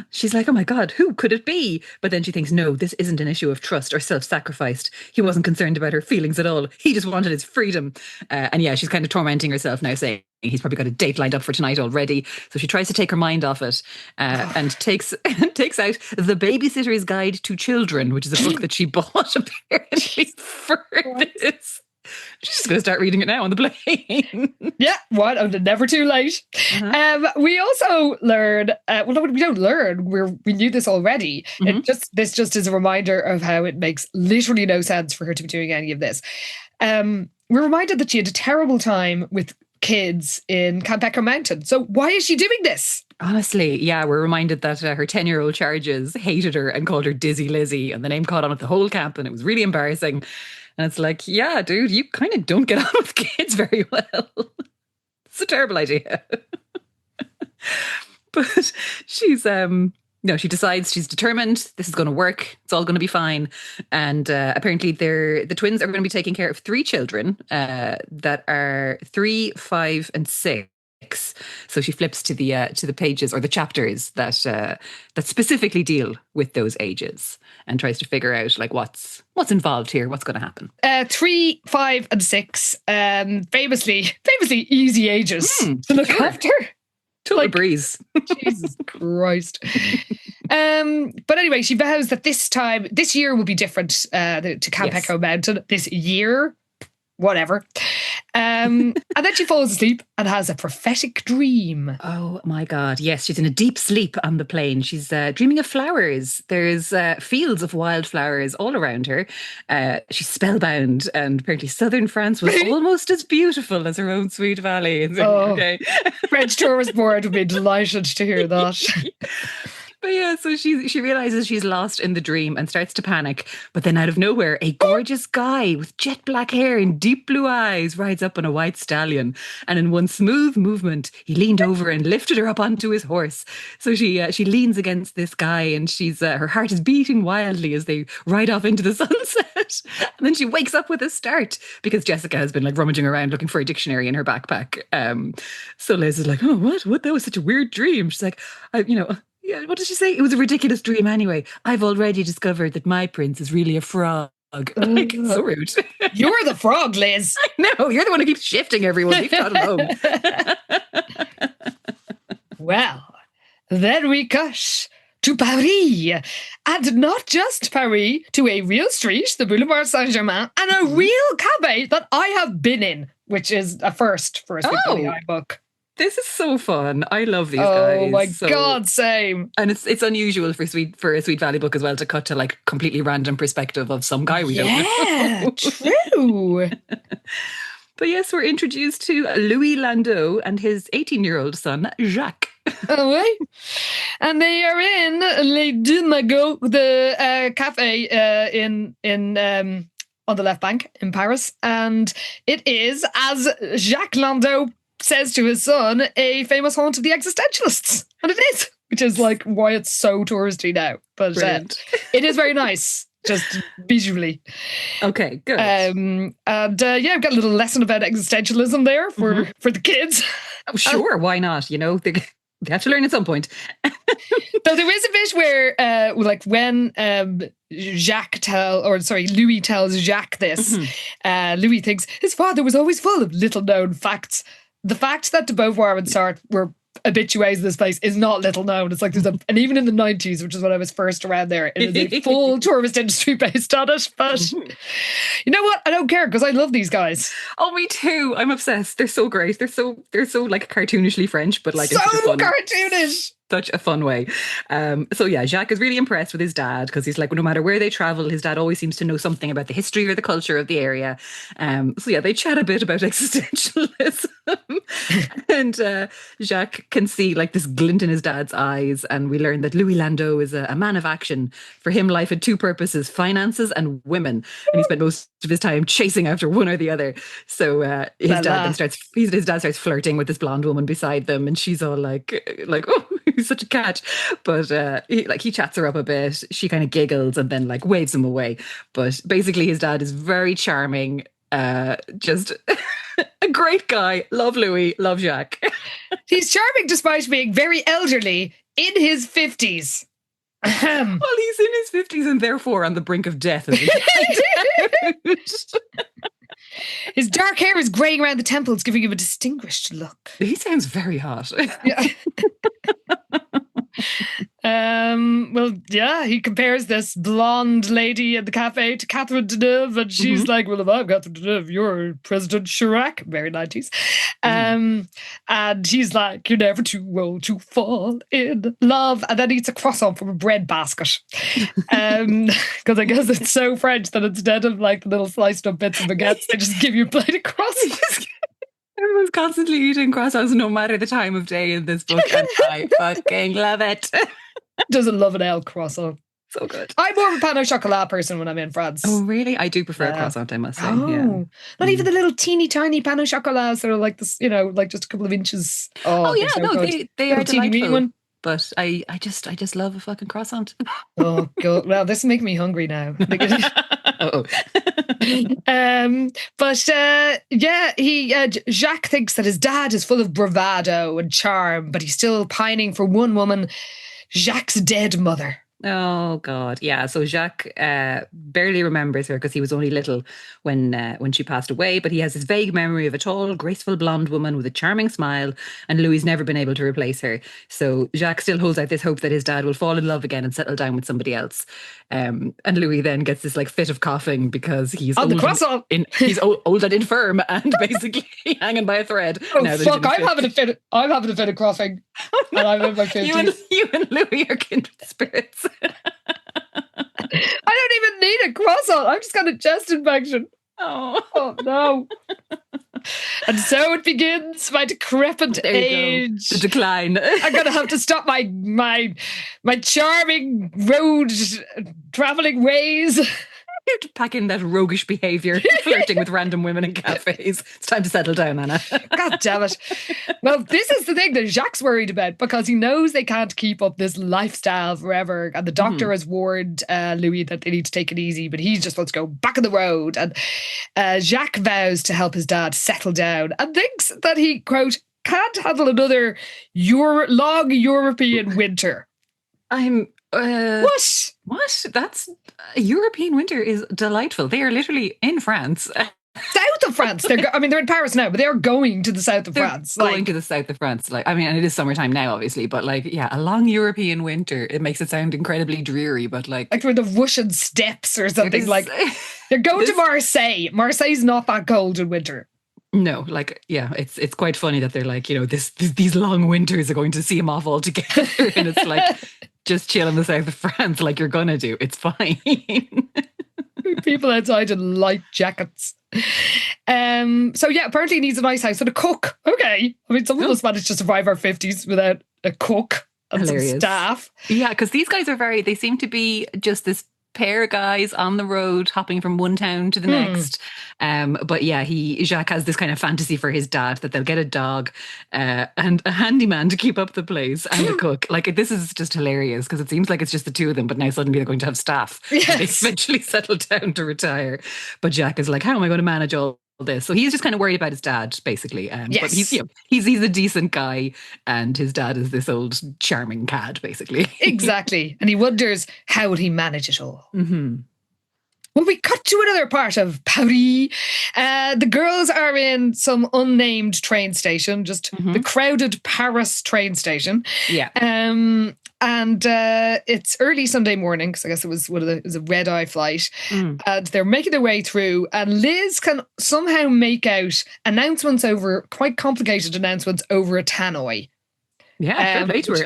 She's like, oh my God, who could it be? But then she thinks, no, this isn't an issue of trust or self-sacrificed. He wasn't concerned about her feelings at all. He just wanted his freedom. She's kind of tormenting herself now, saying he's probably got a date lined up for tonight already. So she tries to take her mind off it and takes out The Babysitter's Guide to Children, which is a book that she bought apparently for this. She's just going to start reading it now on the plane. Yeah, what? Oh, never too late. We also learn, we don't learn, we knew this already. This just is a reminder of how it makes literally no sense for her to be doing any of this. We're reminded that she had a terrible time with kids in Camp Echo Mountain. So why is she doing this? Honestly, yeah, we're reminded that her 10-year-old charges hated her and called her Dizzy Lizzie, and the name caught on at the whole camp, and it was really embarrassing. And it's like, yeah, dude, you kind of don't get on with kids very well. It's a terrible idea. But she's, she decides, she's determined, this is going to work. It's all going to be fine. And apparently the twins are going to be taking care of 3 children that are 3, 5, and 6. So she flips to the pages or the chapters that specifically deal with those ages and tries to figure out like what's involved here, what's going to happen. 3, 5, and 6, famously easy ages to look after. Total breeze. Jesus Christ. But anyway, she vows that this year will be different to Camp Echo Mountain. This year whatever. And then she falls asleep and has a prophetic dream. Oh my God. Yes, she's in a deep sleep on the plane. She's dreaming of flowers. There's fields of wildflowers all around her. She's spellbound, and apparently southern France was almost as beautiful as her own sweet valley. Okay. French tourist board would be delighted to hear that. But yeah, so she realizes she's lost in the dream and starts to panic. But then out of nowhere, a gorgeous guy with jet black hair and deep blue eyes rides up on a white stallion. And in one smooth movement, he leaned over and lifted her up onto his horse. So she leans against this guy, and her heart is beating wildly as they ride off into the sunset. And then she wakes up with a start because Jessica has been like rummaging around looking for a dictionary in her backpack. So Liz is like, oh, what? That was such a weird dream. She's like, yeah, what did she say? It was a ridiculous dream anyway. I've already discovered that my prince is really a frog. Like, it's so rude. You're the frog, Liz. No, you're the one who keeps shifting everyone. Leave Todd alone. Well, then we cut to Paris. And not just Paris, to a real street, the Boulevard Saint-Germain, and a real cafe that I have been in, which is a first for a Sweet Valley book. This is so fun. I love these guys. Oh my God, same. And it's unusual for a Sweet Valley book as well to cut to like completely random perspective of some guy we don't know. Yeah, true. But yes, we're introduced to Louis Landau and his 18-year-old son, Jacques. Oh, right. And they are in Les Deux Magots, the cafe on the left bank in Paris. And it is, as Jacques Landau says to his son, a famous haunt of the existentialists. And it is, which is like why it's so touristy now. But it is very nice, just visually. Okay, good. We've got a little lesson about existentialism there for the kids. Oh, sure, why not? You know, they have to learn at some point. Though there is a bit where, when Louis tells Jacques this, Louis thinks his father was always full of little known facts. The fact that de Beauvoir and Sartre were habitués in this place is not little known. It's like and even in the 90s, which is when I was first around there, it is a full tourist industry based on it. But you know what? I don't care because I love these guys. Oh, me too. I'm obsessed. They're so great. They're so like cartoonishly French, but like so cartoonish. Such a fun way. So yeah, Jacques is really impressed with his dad because he's like, no matter where they travel, his dad always seems to know something about the history or the culture of the area. So yeah, they chat a bit about existentialism. And Jacques can see like this glint in his dad's eyes. And we learn that Louis Landau is a man of action. For him, life had two purposes, finances and women. And he spent most of his time chasing after one or the other. So his dad starts flirting with this blonde woman beside them. And she's all like, oh, he's such a catch. But he chats her up a bit. She kind of giggles and then like waves him away. But basically his dad is very charming. Just a great guy. Love Louis, love Jacques. He's charming despite being very elderly in his 50s. Well, he's in his 50s and therefore on the brink of death. His dark hair is greying around the temples, giving him a distinguished look. He sounds very hot. Yeah. He compares this blonde lady at the cafe to Catherine Deneuve, and she's like, well, if I'm Catherine Deneuve, you're President Chirac. Very 90s. And he's like, you're never too old to fall in love. And then eats a croissant from a bread basket. Because I guess it's so French that instead of like the little sliced up bits of baguettes, they just give you a plate of croissants. Everyone's constantly eating croissants no matter the time of day in this book, and I fucking love it. Doesn't love an L croissant. So good. I'm more of a pain au chocolat person when I'm in France. Oh, really? I do prefer a croissant, I must say. Not even the little teeny tiny pain au chocolats that are like this, like just a couple of inches. They are delightful. But I just love a fucking croissant. Oh God! Well, this is making me hungry now. Jacques thinks that his dad is full of bravado and charm, but he's still pining for one woman, Jacques' dead mother. Oh God, yeah. So Jacques barely remembers her because he was only little when she passed away. But he has this vague memory of a tall, graceful blonde woman with a charming smile, and Louis never been able to replace her. So Jacques still holds out this hope that his dad will fall in love again and settle down with somebody else. And Louis then gets this like fit of coughing because he's On the old croissant. he's old and infirm and basically hanging by a thread. Oh now that fuck! he's I'm having a fit of coughing, and I'm in my 50s. you and Louis are kindred spirits. I don't even need a croissant. I've just got a chest infection. Oh no. And so it begins, my decrepit age. The decline. I'm gonna have to stop my charming road traveling ways. You have to pack in that roguish behaviour, flirting with random women in cafes. It's time to settle down, Anna. God damn it. Well, this is the thing that Jacques worried about because he knows they can't keep up this lifestyle forever. And the doctor has warned Louis that they need to take it easy, but he just wants to go back on the road. And Jacques vows to help his dad settle down and thinks that he, quote, can't handle another long European winter. What? That's European winter is delightful. They are literally in France. South of France. They're in Paris now, but they're going to the south of France. Going to the south of France. And it is summertime now, obviously, but a long European winter. It makes it sound incredibly dreary, but like we're the Russian steppes or something. They're going to Marseille. Marseille's not that cold in winter. No, it's quite funny that they're like, these long winters are going to see him off altogether, and it's like just chill in the south of France, like you're gonna do. It's fine. People outside in light jackets. Apparently he needs a nice house and a cook. Okay, some of us managed to survive our 50s without a cook and some staff. Yeah, because these guys are they seem to be just this pair of guys on the road hopping from one town to the next. Jacques has this kind of fantasy for his dad that they'll get a dog and a handyman to keep up the place and a cook. This is just hilarious because it seems like it's just the two of them, but now suddenly they're going to have staff. Yes. And they eventually settle down to retire. But Jacques is like, how am I going to manage all this? So he's just kind of worried about his dad, basically. But he's a decent guy, and his dad is this old charming cad, basically. Exactly, and he wonders how will he manage it all. Mm-hmm. Well, we cut to another part of Paris. The girls are in some unnamed train station, just the crowded Paris train station. Yeah. And it's early Sunday morning, because I guess it was a red-eye flight. And they're making their way through, and Liz can somehow make out quite complicated announcements over a tannoy. Yeah, fair play to her.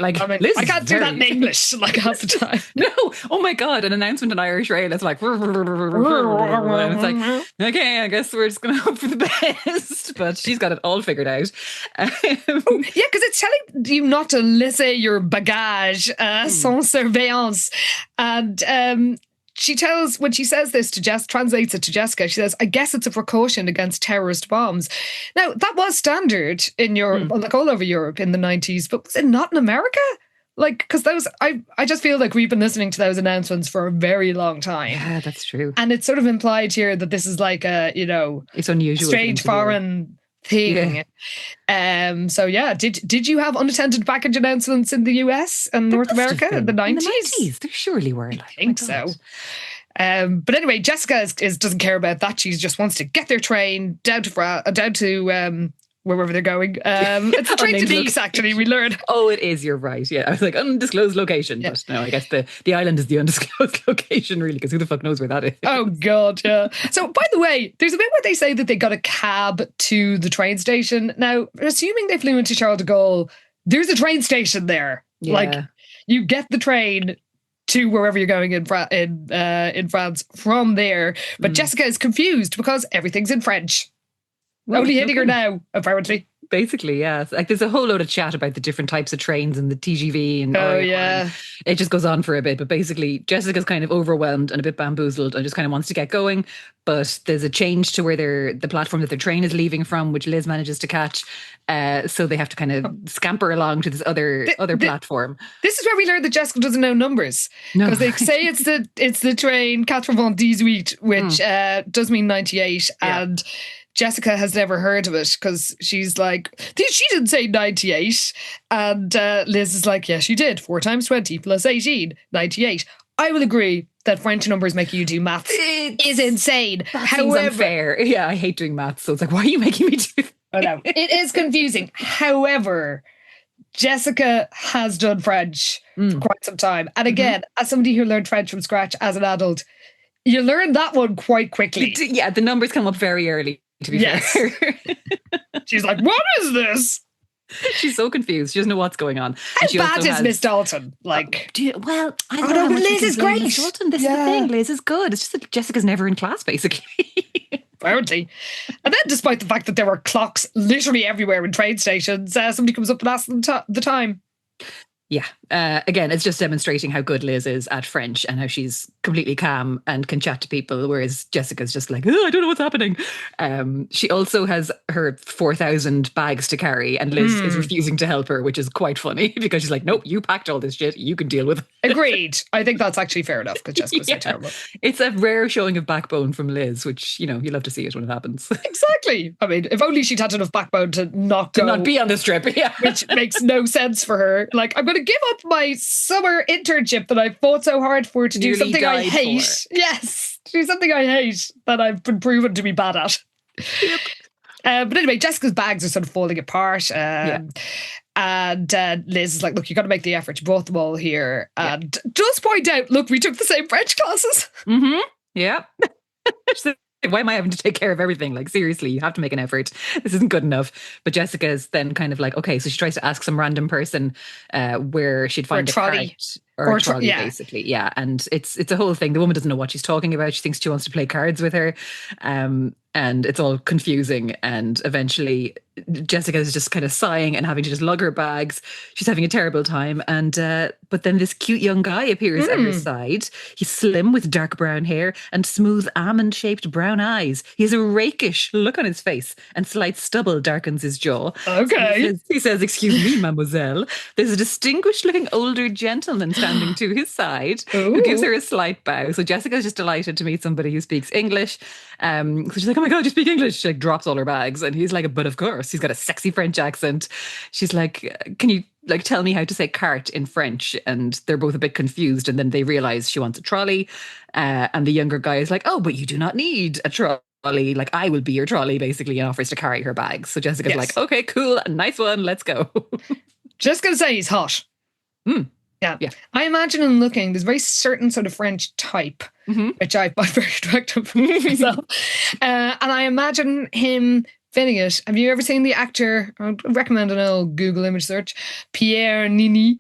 Liz I can't do that in English half the time. No, oh my God, an announcement in Irish Rail. It's like, and it's like, okay, I guess we're just going to hope for the best. But she's got it all figured out. Because it's telling you not to laisser your bagage sans surveillance. And when she says this to Jess, translates it to Jessica, she says, I guess it's a precaution against terrorist bombs. Now, that was standard in Europe, all over Europe in the 90s, but was it not in America? Because those, I just feel like we've been listening to those announcements for a very long time. Yeah, that's true. And it's sort of implied here that this is like it's unusual, strange foreign thing. Yeah. Did you have unattended package announcements in the US and North America in the 90s? In the 90s, there surely were. I think so. But anyway, Jessica doesn't care about that. She just wants to get their train down to wherever they're going. It's a train to Nice, actually, we learned. Oh, it is, you're right. Yeah, I was like, undisclosed location. Yeah. But no, I guess the island is the undisclosed location, really, because who the fuck knows where that is? Oh, God, yeah. So, by the way, there's a bit where they say that they got a cab to the train station. Now, assuming they flew into Charles de Gaulle, there's a train station there. Yeah. You get the train to wherever you're going in France from there. But Jessica is confused because everything's in French. Only hitting her now, apparently. Basically, yeah. There's a whole load of chat about the different types of trains and the TGV and it just goes on for a bit. But basically, Jessica's kind of overwhelmed and a bit bamboozled and just kind of wants to get going. But there's a change to where the platform that their train is leaving from, which Liz manages to catch. So they have to kind of scamper along to this other platform. This is where we learned that Jessica doesn't know numbers. Because they say it's the train 98, which does mean 98. Yeah. And Jessica has never heard of it because she's like, she didn't say 98. And Liz is like, yes, you did. 4 times 20 plus 18, 98. I will agree that French numbers making you do maths is insane. That seems unfair. Yeah, I hate doing maths. So it's like, why are you making me do that? I know. It is confusing. However, Jessica has done French for quite some time. And again, as somebody who learned French from scratch as an adult, you learn that one quite quickly. Yeah, the numbers come up very early, to be fair. She's like, what is this? She's so confused. She doesn't know what's going on. How bad is Miss Dalton? Like, I don't know how much Liz is great. Miss Dalton. This is the thing. Liz is good. It's just that Jessica's never in class, basically. Apparently. And then, despite the fact that there were clocks literally everywhere in train stations, somebody comes up and asks them the time. Yeah. Again, it's just demonstrating how good Liz is at French and how she's completely calm and can chat to people, whereas Jessica's just like, oh, I don't know what's happening. She also has her 4,000 bags to carry, and Liz is refusing to help her, which is quite funny because she's like, nope, you packed all this shit. You can deal with it. Agreed. I think that's actually fair enough because Jessica's so terrible. It's a rare showing of backbone from Liz, which, you love to see it when it happens. Exactly. I mean, if only she'd had enough backbone to not go. To not be on this trip, yeah. Which makes no sense for her. Like, I'm going to give up my summer internship that I fought so hard for to do something I hate. Yes, do something I hate that I've been proven to be bad at. Yep. But anyway, Jessica's bags are sort of falling apart. And Liz is like, look, you got to make the effort. You brought them all here. And just point out, look, we took the same French classes. Mm-hmm. Yeah. Why am I having to take care of everything? Like, seriously, you have to make an effort. This isn't good enough. But Jessica's then kind of like, okay, so she tries to ask some random person where she'd find a trolley. Or a trolley, basically. Yeah. And it's a whole thing. The woman doesn't know what she's talking about. She thinks she wants to play cards with her. And it's all confusing. And eventually Jessica is just kind of sighing and having to just lug her bags. She's having a terrible time. And but then this cute young guy appears at her side. He's slim with dark brown hair and smooth almond-shaped brown eyes. He has a rakish look on his face and slight stubble darkens his jaw. Okay. So he says, excuse me, mademoiselle. There's a distinguished-looking older gentleman standing to his side who gives her a slight bow. So Jessica's just delighted to meet somebody who speaks English. So she's like, oh my God, you speak English. She like drops all her bags. And he's like, but of course. He's got a sexy French accent. She's like, can you like tell me how to say cart in French? And they're both a bit confused. And then they realize she wants a trolley. And the younger guy is like, oh, but you do not need a trolley. Like, I will be your trolley, basically, and offers to carry her bags. So Jessica's like, okay, cool. Nice one. Let's go. Just going to say he's hot. Yeah. I imagine him looking, there's a very certain sort of French type, which I find very attractive myself. And I imagine him fitting it. Have you ever seen the actor, I recommend an old Google image search, Pierre Nini?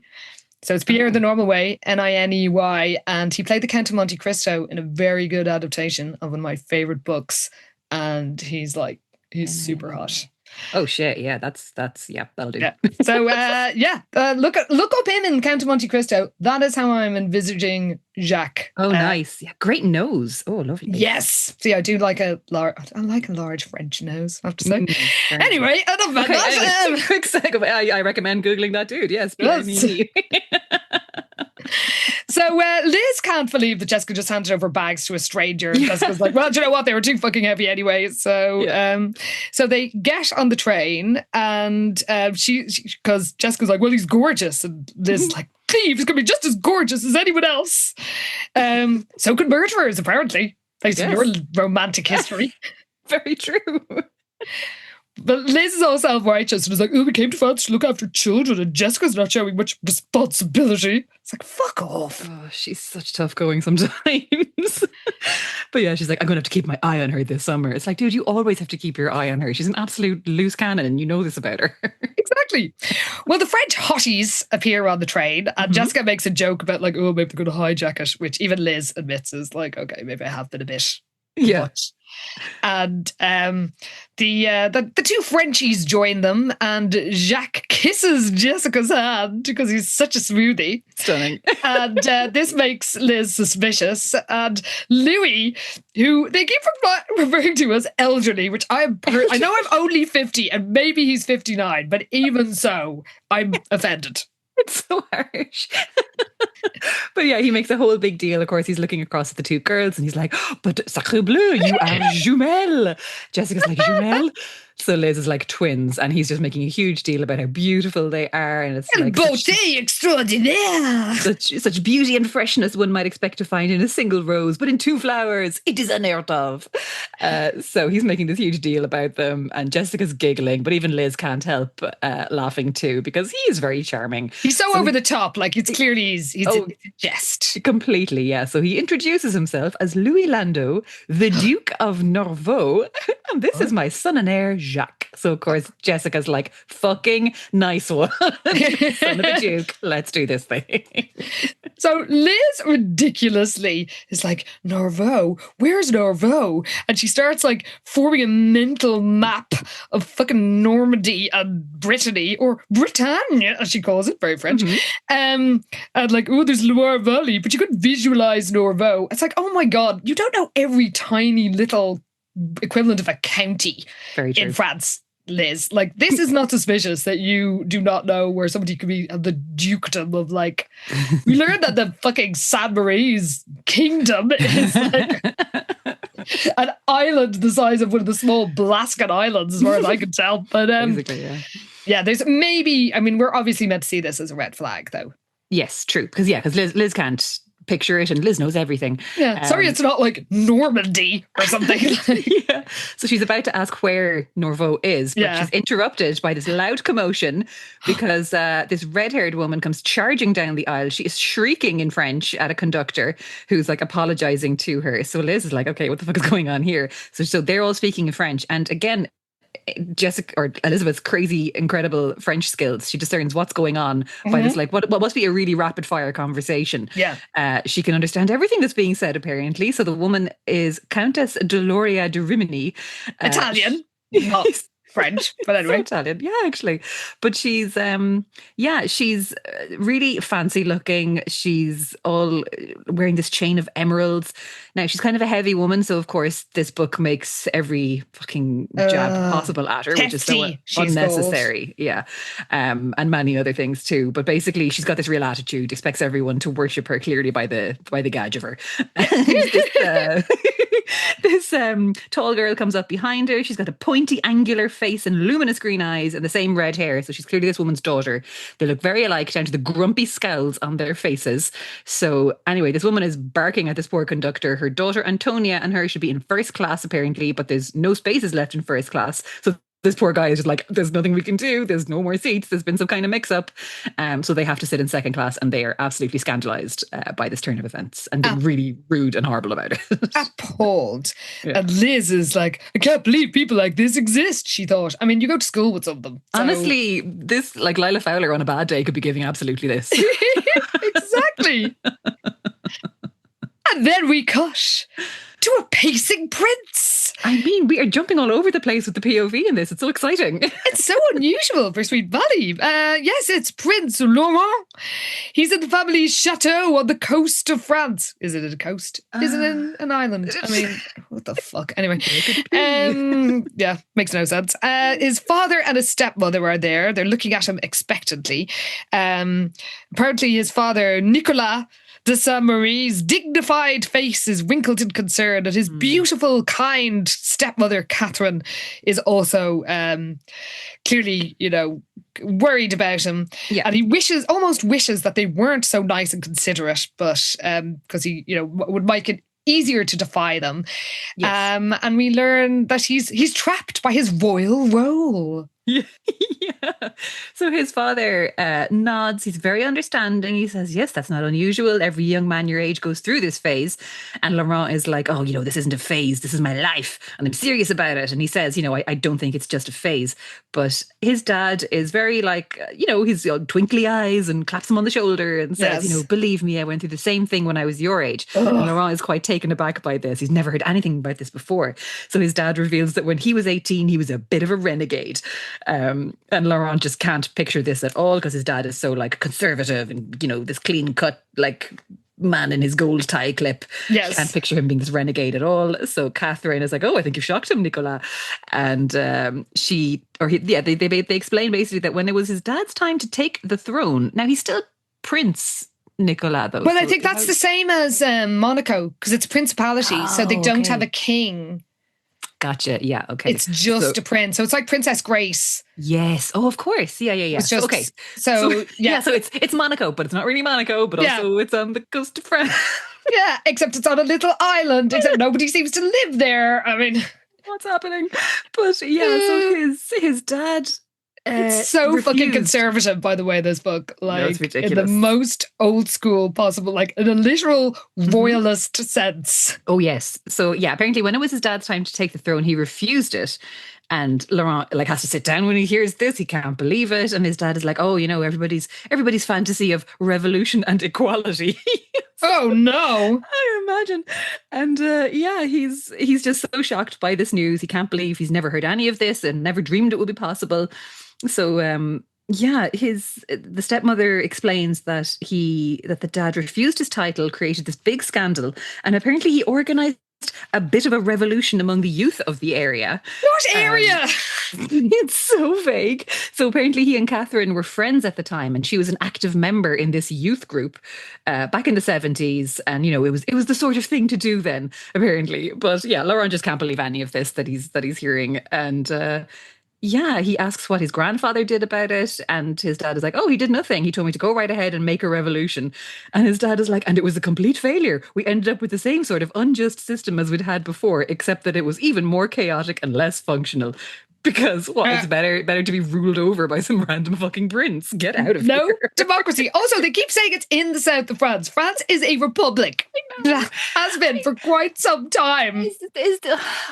So it's Pierre the normal way, Niney, and he played the Count of Monte Cristo in a very good adaptation of one of my favourite books. And he's super hot. Oh shit! Yeah, that's that'll do. Yeah. So look up him in Count of Monte Cristo. That is how I'm envisaging Jacques. Oh, nice. Yeah, great nose. Oh, lovely. Yes. See, I do like a large French nose, I have to say. Anyway, enough about that. Quick segue. I recommend googling that dude. Yes. So Liz can't believe that Jessica just handed over bags to a stranger. Jessica's like, well, do you know what? They were too fucking heavy anyway. So so they get on the train and she because Jessica's like, well, he's gorgeous. And Liz is like, Cleve, he's going to be just as gorgeous as anyone else. So can murderers, apparently, based on your romantic history. Very true. But Liz is all self-righteous and is like, oh, we came to France to look after children and Jessica's not showing much responsibility. It's like, fuck off. Oh, she's such tough going sometimes. But yeah, she's like, I'm going to have to keep my eye on her this summer. It's like, dude, you always have to keep your eye on her. She's an absolute loose cannon and you know this about her. Exactly. Well, the French hotties appear on the train and Jessica makes a joke about like, oh, maybe they're going to hijack it, which even Liz admits is like, okay, maybe I have been a bit much. And the two Frenchies join them and Jacques kisses Jessica's hand because he's such a smoothie. Stunning. And this makes Liz suspicious. And Louis, who they keep referring to as elderly, which I know I'm only 50 and maybe he's 59, but even so, I'm offended. It's so harsh. But yeah, he makes a whole big deal. Of course, he's looking across at the two girls and he's like, "Oh, but sacre bleu, you are jumelles." Jessica's like, "Jumelles?" So Liz is like twins, and he's just making a huge deal about how beautiful they are. And it's like beauté extraordinaire. such beauty and freshness one might expect to find in a single rose, but in two flowers, it is unheard of. So he's making this huge deal about them, and Jessica's giggling, but even Liz can't help laughing too, because he is very charming. He's so over the top, like it's clearly he's a jest. Completely, yeah. So he introduces himself as Louis Landau, the Duke of Norvaux, and this is my son and heir, Jacques. So of course Jessica's like, fucking nice one. Son of a Duke, let's do this thing. So Liz ridiculously is like, Norvaux? Where's Norvaux? And she starts like forming a mental map of fucking Normandy and Brittany, or Bretagne, as she calls it, very French. And like, oh, there's Loire Valley, but you couldn't visualize Norvaux. It's like, oh my God, you don't know every tiny little equivalent of a county in France, Liz. Like, this is not suspicious that you do not know where somebody could be the dukedom of, like, we learned that the fucking Saint Marie's kingdom is like an island the size of one of the small Blaskin Islands, as far as I can tell. But yeah, there's maybe, I mean, we're obviously meant to see this as a red flag, though. Yes, true. Because Liz can't picture it, and Liz knows everything. Yeah, sorry, it's not like Normandy or something. Yeah. So she's about to ask where Norvaux is, but she's interrupted by this loud commotion because this red-haired woman comes charging down the aisle. She is shrieking in French at a conductor who's like apologizing to her. So Liz is like, okay, what the fuck is going on here? So they're all speaking in French, and again, Jessica or Elizabeth's crazy, incredible French skills. She discerns what's going on by this, like, what must be a really rapid fire conversation. Yeah. She can understand everything that's being said, apparently. So the woman is Countess Deloria de Rimini. Italian. Not French, but anyway. Italian, yeah, actually. But she's she's really fancy looking. She's all wearing this chain of emeralds. Now, she's kind of a heavy woman, so of course this book makes every fucking jab possible at her, which is so unnecessary. Yeah. And many other things too. But basically she's got this real attitude, expects everyone to worship her clearly by the gauge of her. This tall girl comes up behind her. She's got a pointy, angular face and luminous green eyes and the same red hair. So she's clearly this woman's daughter. They look very alike, down to the grumpy scowls on their faces. So anyway, this woman is barking at this poor conductor. Her daughter Antonia and her should be in first class, apparently, but there's no spaces left in first class. So this poor guy is just like, there's nothing we can do. There's no more seats. There's been some kind of mix-up. So they have to sit in second class, and they are absolutely scandalized by this turn of events and being really rude and horrible about it. Appalled. Yeah. And Liz is like, I can't believe people like this exist, she thought. I mean, you go to school with some of them. So. Honestly, this, like, Lila Fowler on a bad day could be giving absolutely this. Exactly. And then we cut to a pacing prince. I mean, we are jumping all over the place with the POV in this. It's so exciting. It's so unusual for Sweet Valley. Yes, it's Prince Laurent. He's in the family's chateau on the coast of France. Is it a coast? Is it an island? I mean, what the fuck? Anyway. Yeah, makes no sense. His father and his stepmother are there. They're looking at him expectantly. Apparently his father, Nicolas de Saint-Marie's dignified face is wrinkled in concern, and his beautiful, kind stepmother, Catherine, is also clearly, worried about him. Yeah. And he almost wishes that they weren't so nice and considerate, but because he, would make it easier to defy them. Yes. And we learn that he's trapped by his royal role. Yeah. So his father nods. He's very understanding. He says, yes, that's not unusual. Every young man your age goes through this phase. And Laurent is like, oh, this isn't a phase. This is my life. And I'm serious about it. And he says, I don't think it's just a phase. But his dad is very like, his twinkly eyes, and claps him on the shoulder and says, yes, believe me, I went through the same thing when I was your age. Ugh. And Laurent is quite taken aback by this. He's never heard anything about this before. So his dad reveals that when he was 18, he was a bit of a renegade. And Laurent just can't picture this at all because his dad is so like conservative and, this clean cut, like man in his gold tie clip. Yes. Can't picture him being this renegade at all. So Catherine is like, oh, I think you've shocked him, Nicolas. And they explain basically that when it was his dad's time to take the throne, now he's still prince Nicolas, though. Well, I So think that's the same as Monaco, because it's a principality, so they don't have a king. Gotcha. Yeah. Okay. It's just a prince. So it's like Princess Grace. Yes. Oh, of course. Yeah. It's just, okay. So yeah. So it's Monaco, but it's not really Monaco, but also it's on the coast of France. Yeah, except it's on a little island, except nobody seems to live there. I mean, what's happening? But yeah, so his dad. It's so fucking conservative, by the way, this book. Like, it's ridiculous. In the most old school possible, like in a literal royalist sense. Oh, yes. So, yeah, apparently when it was his dad's time to take the throne, he refused it. And Laurent has to sit down when he hears this. He can't believe it. And his dad is like, oh, everybody's fantasy of revolution and equality. Oh, no. I imagine. And he's just so shocked by this news. He can't believe he's never heard any of this and never dreamed it would be possible. So, the stepmother explains that the dad refused his title, created this big scandal, and apparently he organized a bit of a revolution among the youth of the area. What area? It's so vague. So apparently he and Catherine were friends at the time, and she was an active member in this youth group back in the 70s. And it was the sort of thing to do then, apparently. But yeah, Laurent just can't believe any of this that he's hearing. And he asks what his grandfather did about it, and his dad is like, oh, he did nothing. He told me to go right ahead and make a revolution. And his dad is like, and it was a complete failure. We ended up with the same sort of unjust system as we'd had before, except that it was even more chaotic and less functional. Because it's better to be ruled over by some random fucking prince. Get out of here. No democracy. Also, they keep saying it's in the south of France. France is a republic. It has been for quite some time.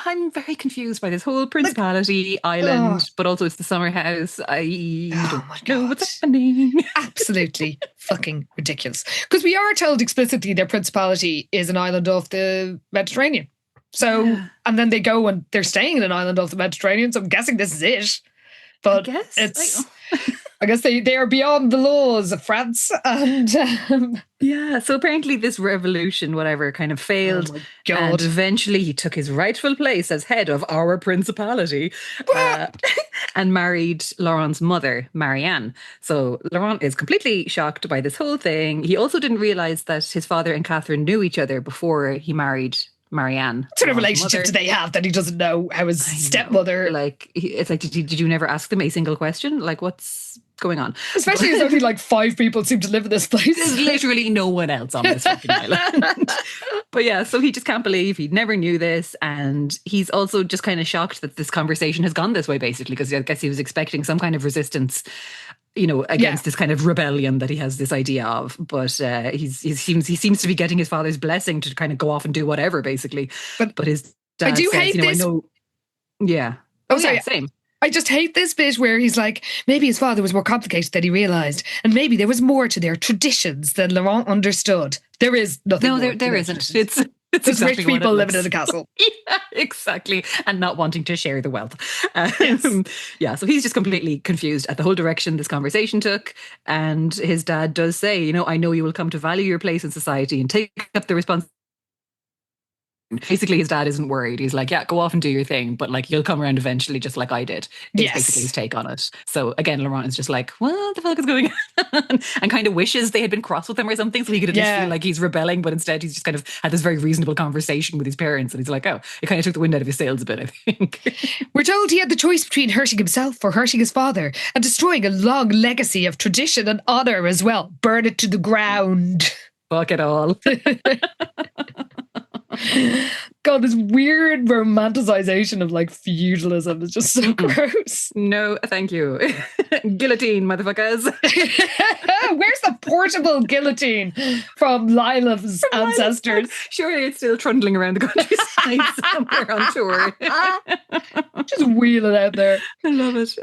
I'm very confused by this whole principality island, but also it's the summer house. I don't know what's happening. Absolutely fucking ridiculous. Because we are told explicitly their principality is an island off the Mediterranean. So, and then they go and they're staying in an island off the Mediterranean. So I'm guessing this is it. But I guess they are beyond the laws of France. And so apparently this revolution, whatever, kind of failed. Oh my God. And eventually he took his rightful place as head of our principality and married Laurent's mother, Marianne. So Laurent is completely shocked by this whole thing. He also didn't realize that his father and Catherine knew each other before he married Marianne. What sort of relationship do they have that he doesn't know how his stepmother... It's like, did you never ask them a single question? Like, what's going on? Especially as only like 5 people seem to live in this place. There's literally no one else on this fucking island. But yeah, so he just can't believe he never knew this. And he's also just kind of shocked that this conversation has gone this way, basically, because I guess he was expecting some kind of resistance against this kind of rebellion that he has this idea of. But he seems to be getting his father's blessing to kind of go off and do whatever, basically. But his dad I do says, hate this. Yeah. Oh, sorry. Yeah, same. I just hate this bit where he's like, maybe his father was more complicated than he realised, and maybe there was more to their traditions than Laurent understood. There is nothing. No, there isn't. It's just exactly rich people living in a castle. Yeah, exactly. And not wanting to share the wealth. So he's just completely confused at the whole direction this conversation took. And his dad does say, I know you will come to value your place in society and take up the responsibility. Basically, his dad isn't worried. He's like, yeah, go off and do your thing, but like you'll come around eventually, just like I did. It's basically his take on it. So again, Laurent is just like, what the fuck is going on? And kind of wishes they had been cross with him or something, so he could at least feel like he's rebelling. But instead, he's just kind of had this very reasonable conversation with his parents, and he's like, oh, it kind of took the wind out of his sails a bit, I think. We're told he had the choice between hurting himself or hurting his father, and destroying a long legacy of tradition and honour as well. Burn it to the ground. Fuck it all. God, this weird romanticization of like feudalism is just so gross. No, thank you. Guillotine, motherfuckers. Where's the portable guillotine from Lila's ancestors? Surely it's still trundling around the countryside somewhere on tour. Just wheel it out there. I love it.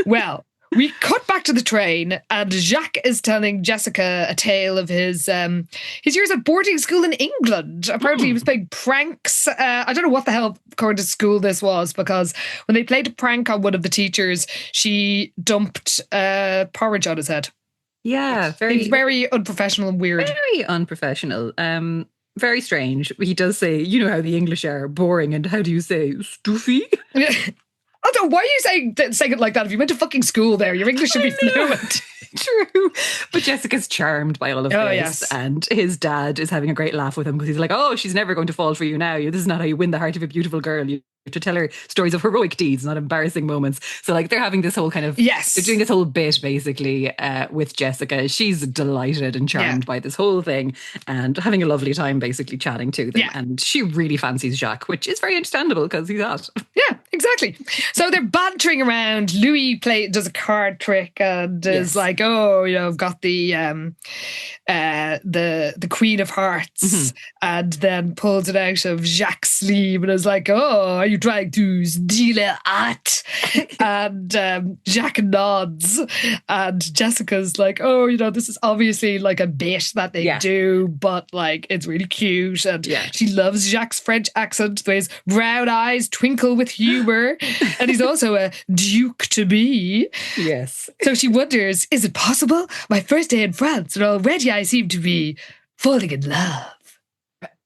Well, we cut back to the train, and Jacques is telling Jessica a tale of his years at boarding school in England. Apparently he was playing pranks. I don't know what the hell kind of school this was, because when they played a prank on one of the teachers, she dumped porridge on his head. Yeah, very unprofessional and weird. Very unprofessional. Very strange. He does say, you know how the English are boring, and how do you say stuffy? Although, why are you saying it like that? If you went to fucking school there, your English should be fluent. True. But Jessica's charmed by all of Oh, this. yes. And his dad is having a great laugh with him because he's like, oh, she's never going to fall for you now. This is not how you win the heart of a beautiful girl. You have to tell her stories of heroic deeds, not embarrassing moments. So like they're having this whole kind of, Yes. they're doing this whole bit basically with Jessica. She's delighted and charmed by this whole thing and having a lovely time basically chatting to them. Yeah. And she really fancies Jacques, which is very understandable because he's hot. Yeah, exactly. So they're bantering around. Louis does a card trick and is like, oh, you know, I've got the Queen of Hearts, and then pulls it out of Jacques' sleeve and is like, oh, are you trying to steal a heart? And Jacques nods, and Jessica's like, oh, you know, this is obviously like a bit that they do, but like it's really cute, and she loves Jacques' French accent, the way his brown eyes twinkle with humour, and he's also a duke to be. Yes. So she wonders, is it possible? My first day in France, and already I seem to be falling in love.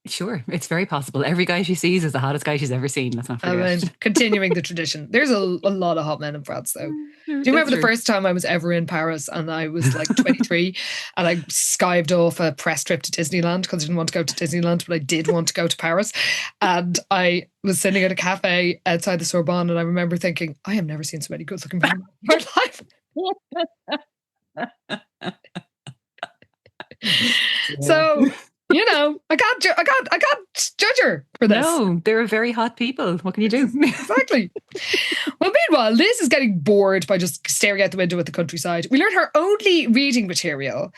Sure, it's very possible. Every guy she sees is the hottest guy she's ever seen. Let's not forget. I mean, continuing the tradition. There's a lot of hot men in France, though. Do you remember the first time I was ever in Paris and I was like 23 and I skived off a press trip to Disneyland because I didn't want to go to Disneyland, but I did want to go to Paris. And I was sitting at a cafe outside the Sorbonne and I remember thinking, I have never seen so many good looking men in my life. So, you know, I can't judge her for this. No, they're very hot people. What can you do? Exactly. Well, meanwhile, Liz is getting bored by just staring out the window at the countryside. We learn her only reading material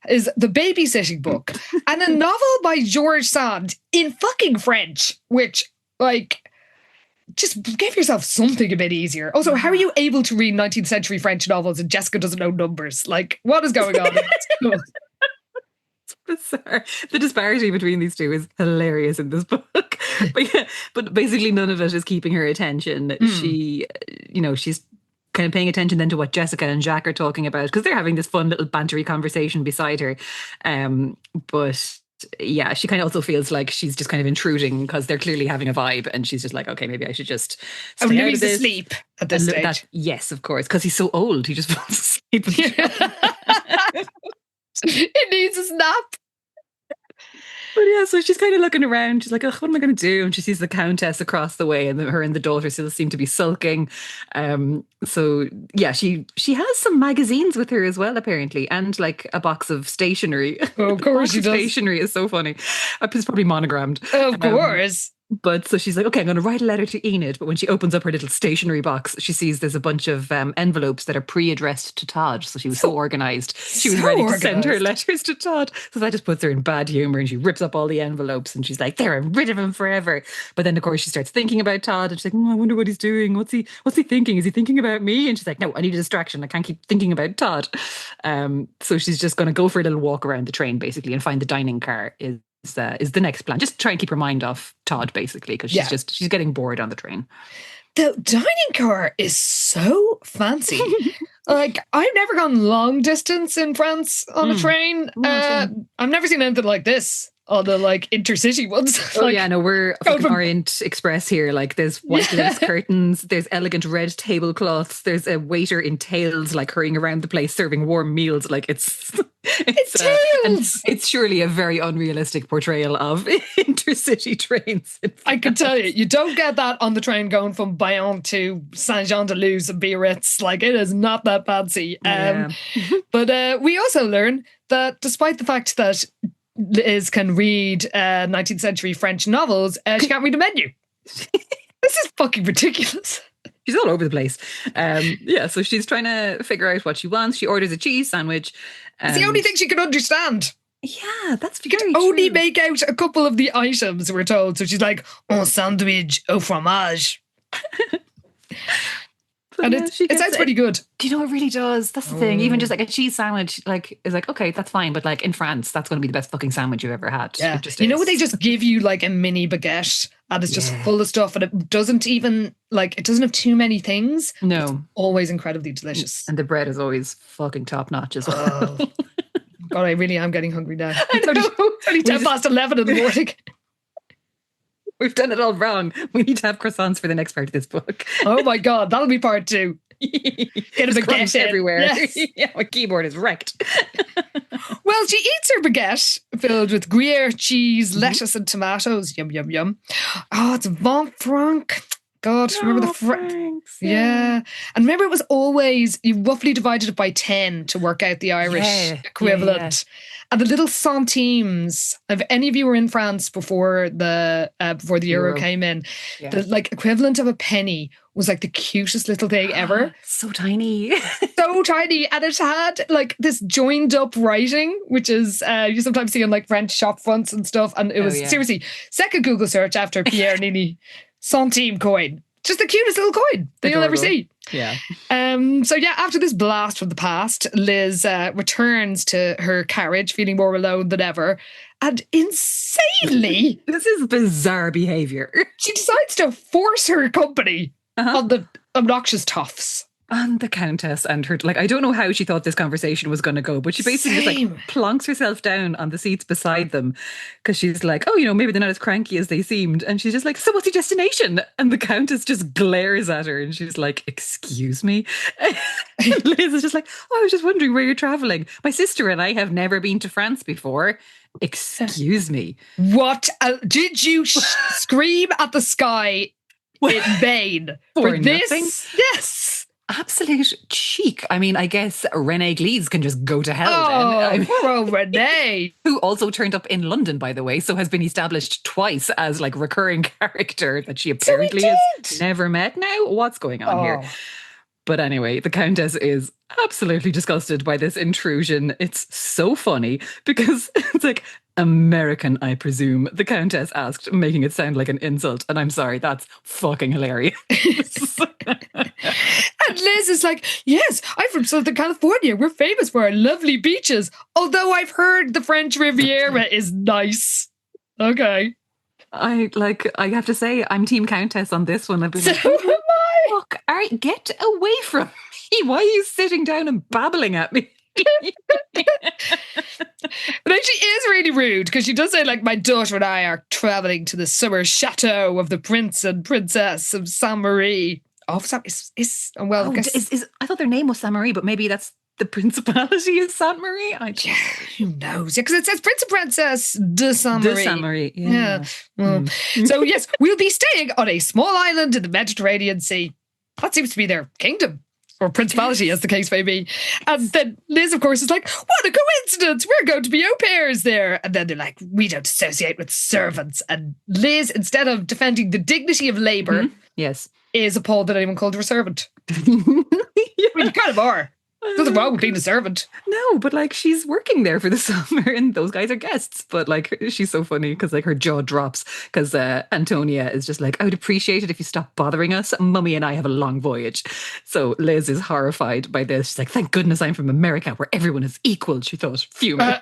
is the babysitting book and a novel by George Sand in fucking French, which, like, just give yourself something a bit easier. Also, how are you able to read 19th century French novels and Jessica doesn't know numbers? Like, what is going on? Bizarre. The disparity between these two is hilarious in this book. But basically none of it is keeping her attention. She, you know, she's kind of paying attention then to what Jessica and Jacques are talking about because they're having this fun little bantery conversation beside her. But yeah, she kind of also feels like she's just kind of intruding because they're clearly having a vibe and she's just like, okay, maybe I should just stay out of this. Asleep at this stage. Yes, of course, because he's so old. He just falls asleep. It needs a nap. But yeah, so she's kind of looking around. She's like, oh, what am I going to do? And she sees the Countess across the way and her and the daughter still seem to be sulking. So yeah, she has some magazines with her as well, apparently, and like a box of stationery. Oh, of course she does. Stationery is so funny. It's probably monogrammed. Of course. But so she's like, okay, I'm going to write a letter to Enid. But when she opens up her little stationery box, she sees there's a bunch of envelopes that are pre-addressed to Todd. So she was so organised. She was ready to send her letters to Todd. So that just puts her in bad humour and she rips up all the envelopes and she's like, they're rid of him forever. But then, of course, she starts thinking about Todd and she's like, I wonder what he's doing. What's he thinking? Is he thinking about me? And she's like, no, I need a distraction. I can't keep thinking about Todd. So she's just going to go for a little walk around the train, basically, and find the dining car is the next plan. Just try and keep her mind off Todd, basically, because she's getting bored on the train. The dining car is so fancy. Like, I've never gone long distance in France on a train. I've never seen anything like this on the like intercity ones. Oh yeah, no, we're fucking Orient Express here. Like there's white lace curtains, there's elegant red tablecloths, there's a waiter in tails like hurrying around the place serving warm meals. Like it's surely a very unrealistic portrayal of intercity trains. I can tell you don't get that on the train going from Bayonne to Saint-Jean-de-Luz and Biarritz. Like it is not that fancy. But we also learn that despite the fact that Liz can read 19th century French novels, she can't read a menu. This is fucking ridiculous. She's all over the place. So she's trying to figure out what she wants. She orders a cheese sandwich. It's the only thing she can understand. Yeah, that's very true. Only make out a couple of the items, we're told. So she's like, un sandwich au fromage. And it sounds pretty good. Do you know, it really does. That's the thing. Even just like a cheese sandwich, like, is like, okay, that's fine. But like in France, that's going to be the best fucking sandwich you've ever had. Yeah. You know what? They just give you like a mini baguette and it's just full of stuff and it doesn't even it doesn't have too many things. No. It's always incredibly delicious. And the bread is always fucking top notch as well. Oh. God, I really am getting hungry now. It's only 10 past 11 in the morning. We've done it all wrong. We need to have croissants for the next part of this book. Oh my God, that'll be part 2. Get a baguette everywhere. Yes. Yeah, my keyboard is wrecked. Well, she eats her baguette filled with Gruyere cheese, lettuce, and tomatoes. Yum, yum, yum. Oh, it's Vent Franc. God, remember the Franks, yeah. And remember, it was always, you roughly divided it by 10 to work out the Irish equivalent. And the little centimes, if any of you were in France before the euro came in, the like equivalent of a penny was like the cutest little thing ever. So tiny. So tiny. And it had like this joined up writing, which is you sometimes see in like French shop fronts and stuff. And it was seriously, second Google search after Pierre Nini centime coin. Just the cutest little coin that you'll ever see. Yeah. So yeah, after this blast from the past, Liz returns to her carriage feeling more alone than ever. And insanely, this is bizarre behaviour. She decides to force her company on the obnoxious toffs. And the Countess and her, like, I don't know how she thought this conversation was going to go, but she basically just like plonks herself down on the seats beside them because she's like, oh, you know, maybe they're not as cranky as they seemed. And she's just like, so what's your destination? And the Countess just glares at her and she's like, excuse me? And Liz is just like, oh, I was just wondering where you're travelling. My sister and I have never been to France before. Excuse me. What? Did you scream at the sky in vain for this? Nothing? Yes. Absolute cheek. I mean, I guess René Glees can just go to hell then. Poor old René. Who also turned up in London, by the way, so has been established twice as like recurring character that she apparently has never met now. What's going on here? But anyway, the Countess is absolutely disgusted by this intrusion. It's so funny because it's like, American, I presume, the Countess asked, making it sound like an insult. And I'm sorry, that's fucking hilarious. And Liz is like, yes, I'm from Southern California. We're famous for our lovely beaches. Although I've heard the French Riviera is nice. Okay. I have to say, I'm Team Countess on this one. I've been like, am I. Fuck, all right, get away from me. Why are you sitting down and babbling at me? But actually is really rude because she does say like, my daughter and I are travelling to the summer chateau of the Prince and Princess of Saint Marie. I thought their name was Saint Marie, but maybe that's the Principality of Saint Marie. Who knows? Yeah, because it says Prince and Princess de Saint Marie. De Saint Marie, yeah. Well, so yes, we'll be staying on a small island in the Mediterranean Sea. That seems to be their kingdom. Or principality, as the case may be. And then Liz, of course, is like, what a coincidence. We're going to be au pairs there. And then they're like, we don't associate with servants. And Liz, instead of defending the dignity of labour, is appalled that anyone called her a servant. I mean, you kind of are. Nothing wrong with being a servant. No, but like she's working there for the summer and those guys are guests. But like she's so funny because like her jaw drops because Antonia is just like, I would appreciate it if you stop bothering us. Mummy and I have a long voyage. So Liz is horrified by this. She's like, thank goodness I'm from America where everyone is equal, she thought, fuming.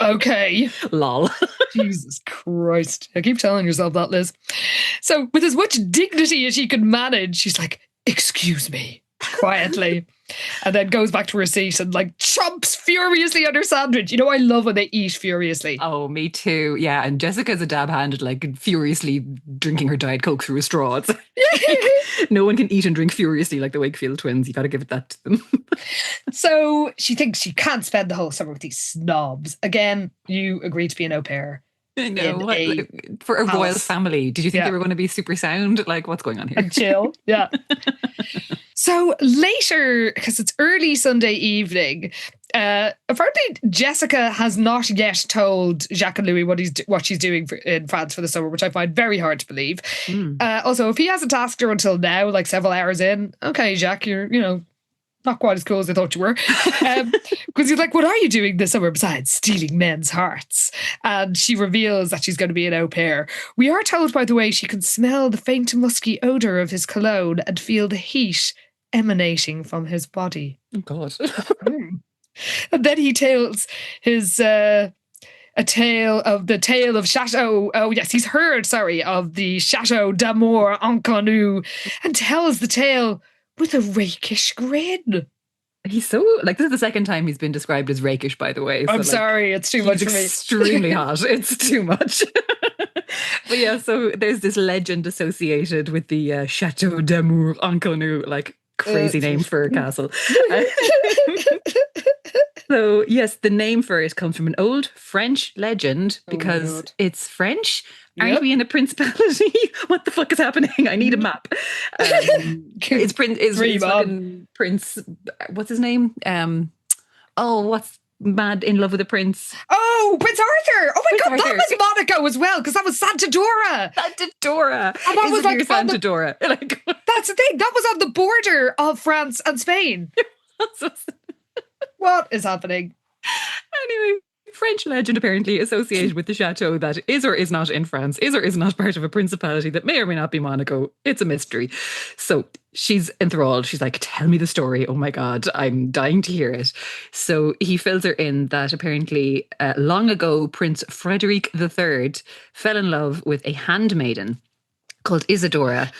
Okay. Lol. Jesus Christ. I keep telling yourself that, Liz. So with as much dignity as she could manage, she's like, excuse me, quietly. And then goes back to her seat and like chomps furiously on her sandwich. You know, I love when they eat furiously. Oh, me too. Yeah, and Jessica's a dab hand at like furiously drinking her Diet Coke through a straw. It's like, no one can eat and drink furiously like the Wakefield twins. You got to give it that to them. So she thinks she can't spend the whole summer with these snobs. Again, you agreed to be an au pair. I know. For a royal family. Did you think they were going to be super sound? Like, what's going on here? And chill. Yeah. So later, because it's early Sunday evening, apparently Jessica has not yet told Jacques and Louis what she's doing in France for the summer, which I find very hard to believe. Also, if he hasn't asked her until now, like several hours in, okay, Jacques, you're, not quite as cool as I thought you were. Because he's like, what are you doing this summer besides stealing men's hearts? And she reveals that she's going to be an au pair. We are told, by the way, she can smell the faint musky odour of his cologne and feel the heat emanating from his body. Oh, God. And then he tells his... a tale of Chateau. Oh, yes, he's heard, of the Chateau d'Amour Inconnu, and tells the tale with a rakish grin. He's so, this is the second time he's been described as rakish, by the way. So, I'm sorry, it's too much for me. Extremely hot. It's too much. But yeah, so there's this legend associated with the Chateau d'Amour Inconnu, crazy name for a castle. So, yes, the name for it comes from an old French legend Oh, because God. it's French. Aren't Yep. we in a principality? What the fuck is happening? I need a map. It's Dream on. fucking Prince. What's his name? What's mad in love with a prince? Oh, Prince Arthur! Oh my Prince God, Arthur. that was Monaco as well, because that was Santa Dora. Santa Dora. And that was Isn't like your on Santa the- Dora? Like, That's the thing. That was on the border of France and Spain. What is happening? anyway, French legend apparently associated with the chateau that is or is not in France, is or is not part of a principality that may or may not be Monaco. It's a mystery. So she's enthralled. She's like, tell me the story. Oh my God, I'm dying to hear it. So he fills her in that apparently long ago, Prince Frederick III fell in love with a handmaiden called Isadora,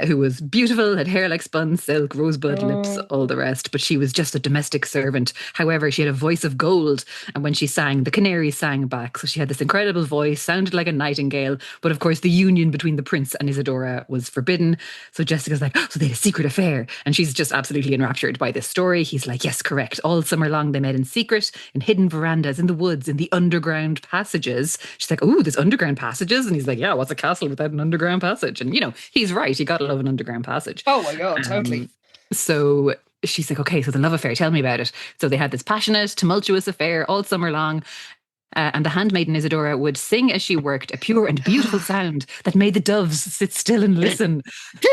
who was beautiful, had hair like spun silk, rosebud lips, all the rest, but she was just a domestic servant. However, she had a voice of gold, and when she sang, the canaries sang back. So she had this incredible voice, sounded like a nightingale, but of course the union between the prince and Isadora was forbidden. So Jessica's like, so they had a secret affair, and she's just absolutely enraptured by this story. He's like, yes, correct. All summer long they met in secret, in hidden verandas, in the woods, in the underground passages. She's like, oh, there's underground passages? And he's like, yeah, what's a castle without an underground passage? And, you know, he's right. You got to love an underground passage. Oh my God, totally. So she's like, okay, so the love affair, tell me about it. So they had this passionate, tumultuous affair all summer long. And the handmaiden Isadora would sing as she worked a pure and beautiful sound that made the doves sit still and listen.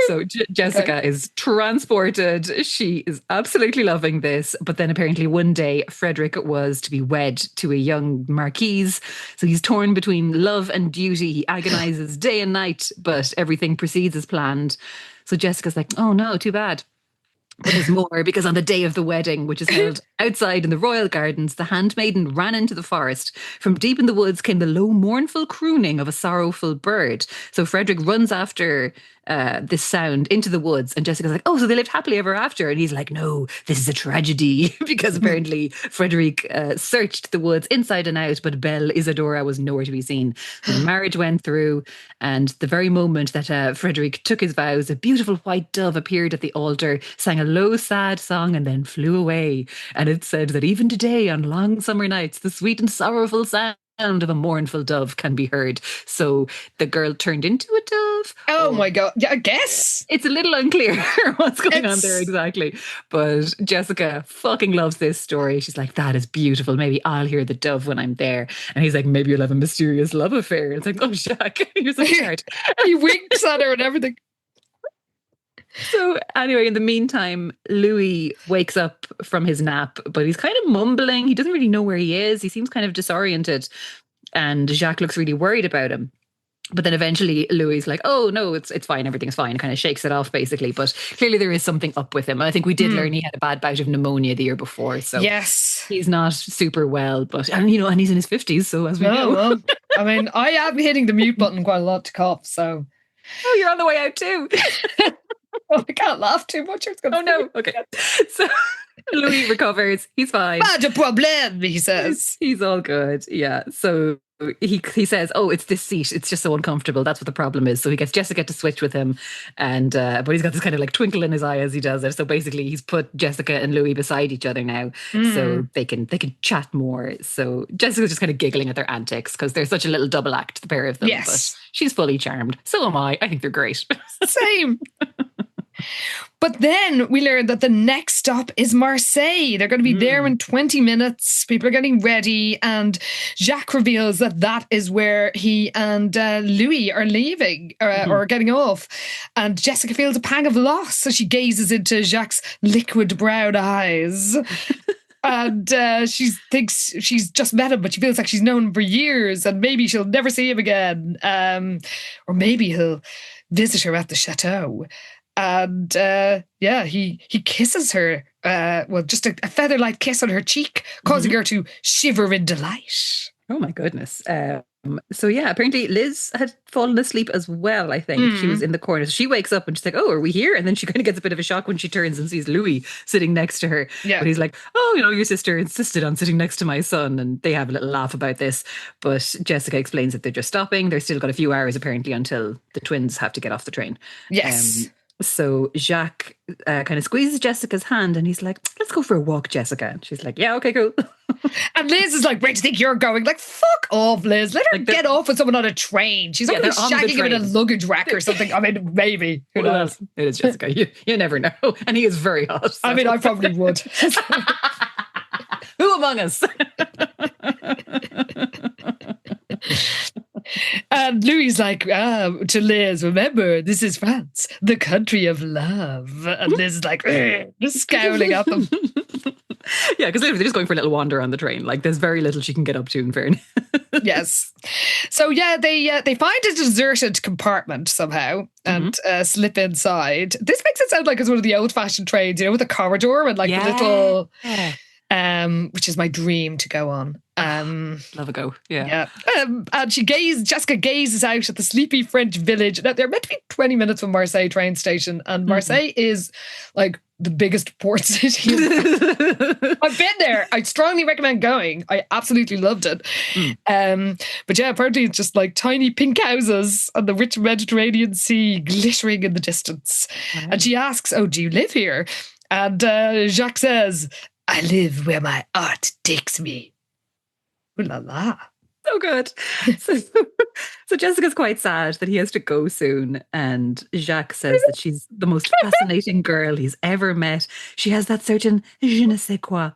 So Jessica is transported. She is absolutely loving this. But then apparently one day Frederick was to be wed to a young marquise. So he's torn between love and duty. He agonizes day and night, but everything proceeds as planned. So Jessica's like, oh no, too bad. But there's more, because on the day of the wedding, which is held outside in the royal gardens, the handmaiden ran into the forest. From deep in the woods came the low, mournful crooning of a sorrowful bird. So Frederick runs after this sound into the woods, and Jessica's like, oh, so they lived happily ever after. And he's like, no, this is a tragedy, because apparently Frederick searched the woods inside and out, but Belle Isadora was nowhere to be seen. So the marriage went through, and the very moment that Frederick took his vows, a beautiful white dove appeared at the altar, sang a low, sad song, and then flew away. And it said that even today, on long summer nights, the sweet and sorrowful sound of a mournful dove can be heard. So the girl turned into a dove. Oh my God. Yeah, I guess. It's a little unclear what's going on there exactly. But Jessica fucking loves this story. She's like, that is beautiful. Maybe I'll hear the dove when I'm there. And he's like, maybe you'll have a mysterious love affair. It's like, oh, Jacques, you're so smart. He winks at her and everything. So anyway, in the meantime, Louis wakes up from his nap, but he's kind of mumbling. He doesn't really know where he is. He seems kind of disoriented. And Jacques looks really worried about him. But then eventually Louis is like, oh, no, it's fine. Everything's fine. Kind of shakes it off, basically. But clearly there is something up with him. And I think we did learn he had a bad bout of pneumonia the year before. So yes, he's not super well. But, and he's in his 50s. So as we know. Well, I mean, I am hitting the mute button quite a lot to cough. So. Oh, you're on the way out too. Oh, I can't laugh too much. Oh no. Okay. So Louis recovers. He's fine. Pas de problème, he says. He's all good. Yeah. So he says, oh, it's this seat. It's just so uncomfortable. That's what the problem is. So he gets Jessica to switch with him. And but he's got this kind of like twinkle in his eye as he does it. So basically he's put Jessica and Louis beside each other now. So they can chat more. So Jessica's just kind of giggling at their antics because they're such a little double act, the pair of them. Yes. But she's fully charmed. So am I. I think they're great. Same. But then we learned that the next stop is Marseille. They're going to be there in 20 minutes. People are getting ready. And Jacques reveals that that is where he and Louis are leaving or getting off. And Jessica feels a pang of loss as she gazes into Jacques' liquid-browed eyes. And she thinks she's just met him, but she feels like she's known him for years and maybe she'll never see him again. Or maybe he'll visit her at the chateau. And he kisses her, just a feather-light kiss on her cheek, causing her to shiver in delight. Oh my goodness. So yeah, apparently Liz had fallen asleep as well, I think. She was in the corner. So she wakes up and she's like, oh, are we here? And then she kind of gets a bit of a shock when she turns and sees Louis sitting next to her. Yeah. But he's like, oh, your sister insisted on sitting next to my son. And they have a little laugh about this. But Jessica explains that they're just stopping. They've still got a few hours apparently until the twins have to get off the train. Yes. So Jacques kind of squeezes Jessica's hand and he's like, let's go for a walk, Jessica. And she's like, yeah, okay, cool. And Liz is like, where do you think you're going? Like, fuck off, Liz. Let her get off with someone on a train. She's not going to be shagging him in a luggage rack or something. I mean, maybe. Who knows? It is Jessica. You never know. And he is very hot. So. I mean, I probably would. Who among us? And Louis like, to Liz, remember, this is France, the country of love. And Liz is like, just scowling at them. Yeah, because they're just going for a little wander on the train. Like, there's very little she can get up to in fairness. Yes. So, yeah, they find a deserted compartment somehow and slip inside. This makes it sound like it's one of the old-fashioned trains, with a corridor and, like, the little... which is my dream to go on. Love a go. Yeah. And Jessica gazes out at the sleepy French village. Now, they're meant to be 20 minutes from Marseille train station, and Marseille is like the biggest port city. I've been there. I strongly recommend going. I absolutely loved it. But yeah, apparently it's just like tiny pink houses and the rich Mediterranean Sea glittering in the distance. And she asks, oh, do you live here? And Jacques says, I live where my art takes me. Ooh la la. So good. So Jessica's quite sad that he has to go soon. And Jacques says that she's the most fascinating girl he's ever met. She has that certain je ne sais quoi.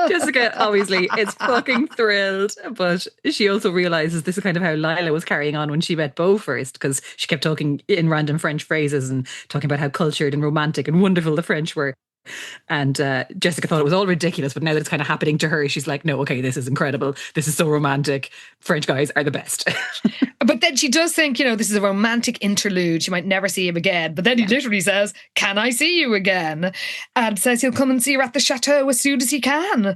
Jessica obviously is fucking thrilled, but she also realizes this is kind of how Lila was carrying on when she met Beau first, because she kept talking in random French phrases and talking about how cultured and romantic and wonderful the French were. And Jessica thought it was all ridiculous, but now that it's kind of happening to her, she's like, no, okay, this is incredible. This is so romantic. French guys are the best. But then she does think, this is a romantic interlude. She might never see him again. But then he literally says, can I see you again? And says he'll come and see her at the Chateau as soon as he can.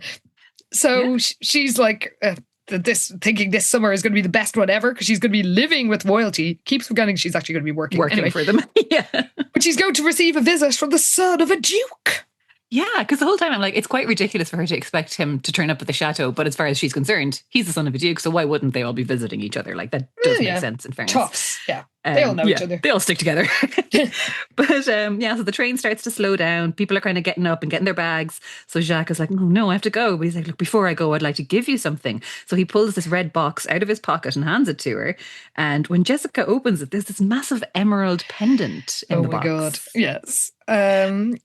So she's like... thinking this summer is going to be the best one ever because she's going to be living with royalty. Keeps forgetting she's actually going to be working anyway. For them. Yeah. But she's going to receive a visit from the son of a duke. Yeah, because the whole time I'm like, it's quite ridiculous for her to expect him to turn up at the chateau. But as far as she's concerned, he's the son of a duke, so why wouldn't they all be visiting each other? Like, that does make sense in fairness. Tops, yeah. They all know each other. They all stick together. But so the train starts to slow down. People are kind of getting up and getting their bags. So Jacques is like, no, I have to go. But he's like, look, before I go, I'd like to give you something. So he pulls this red box out of his pocket and hands it to her. And when Jessica opens it, there's this massive emerald pendant in the box. Oh my God, yes. And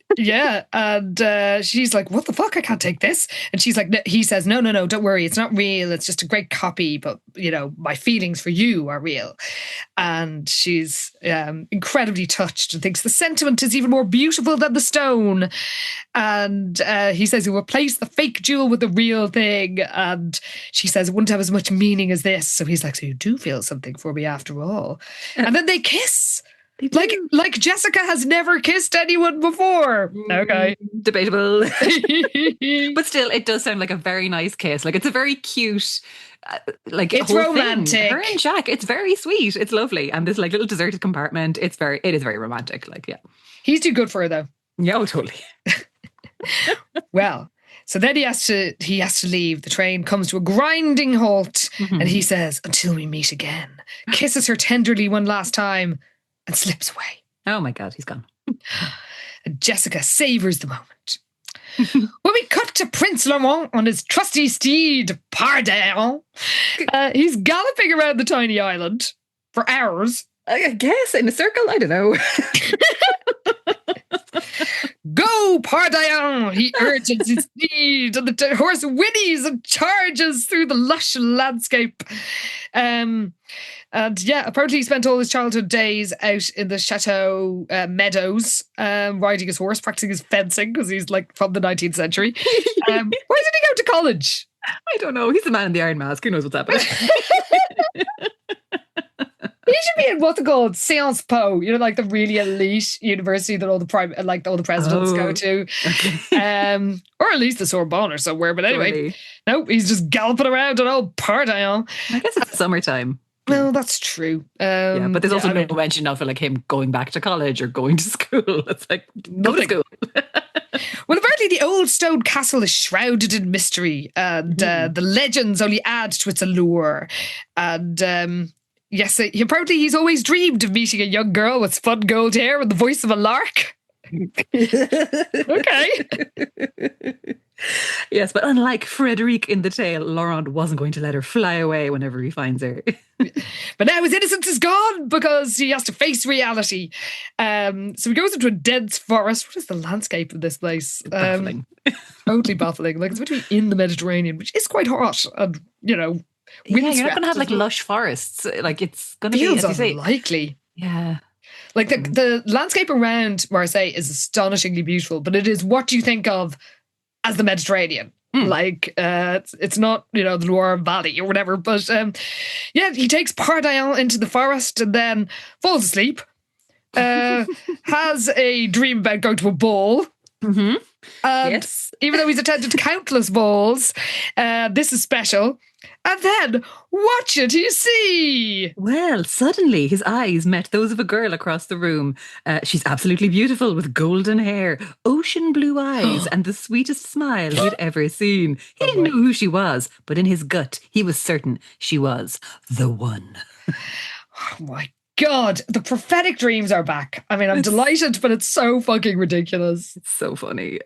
she's like, what the fuck? I can't take this. And she's like, he says, no, don't worry. It's not real. It's just a great copy. But, my feelings for you are real. And she's incredibly touched and thinks the sentiment is even more beautiful than the stone. And he says he'll replace the fake jewel with the real thing. And she says it wouldn't have as much meaning as this. So he's like, so you do feel something for me after all. And then they kiss. Like Jessica has never kissed anyone before. Okay. Debatable. But still, it does sound like a very nice kiss. Like, it's a very cute... it's romantic. Thing. Her and Jacques, it's very sweet. It's lovely. And this little deserted compartment, it is very romantic. He's too good for her though. Yeah, totally. Well, so then he has to leave. The train comes to a grinding halt and he says, until we meet again, kisses her tenderly one last time and slips away. Oh my God, he's gone. And Jessica savours the moment. When we cut to Prince Laurent on his trusty steed, Pardon, he's galloping around the tiny island for hours. I guess in a circle, I don't know. Go, Pardon! He urges his steed, and the horse whinnies and charges through the lush landscape. And apparently he spent all his childhood days out in the Chateau meadows, riding his horse, practicing his fencing, because he's like from the 19th century. Why did he go to college? I don't know. He's the man in the Iron Mask. Who knows what's happening? He should be in what's it called? Sciences Po, like the really elite university that all the presidents go to. Okay. Or at least the Sorbonne or somewhere. But anyway, totally. No, he's just galloping around an old Pardon. I guess it's summertime. Well, that's true. But there's also no mention of him going back to college or going to school. It's like, go to school. Well, apparently the old stone castle is shrouded in mystery, and the legends only add to its allure. And yes, apparently he's always dreamed of meeting a young girl with spun gold hair and the voice of a lark. Okay. Yes, but unlike Frederique in the tale, Laurent wasn't going to let her fly away whenever he finds her. But now his innocence is gone because he has to face reality. So he goes into a dense forest. What is the landscape of this place? Baffling. Totally baffling. Like, it's meant to be in the Mediterranean, which is quite hot and, Yeah, you're not going to have like lush forests. Like, it's going to be, as you say, unlikely. Yeah. Like the landscape around Marseille is astonishingly beautiful, but it is what you think of as the Mediterranean. Like, it's not, the Loire Valley or whatever. But he takes Pardillon into the forest and then falls asleep. Has a dream about going to a ball. Mm-hmm. And Yes. even though he's attended countless balls, this is special. And then, what should he see? Well, suddenly his eyes met those of a girl across the room. She's absolutely beautiful with golden hair, ocean blue eyes, and the sweetest smile he'd ever seen. He didn't know who she was, but in his gut, he was certain she was the one. Oh my God, the prophetic dreams are back. I mean, I'm delighted, but it's so fucking ridiculous. It's so funny.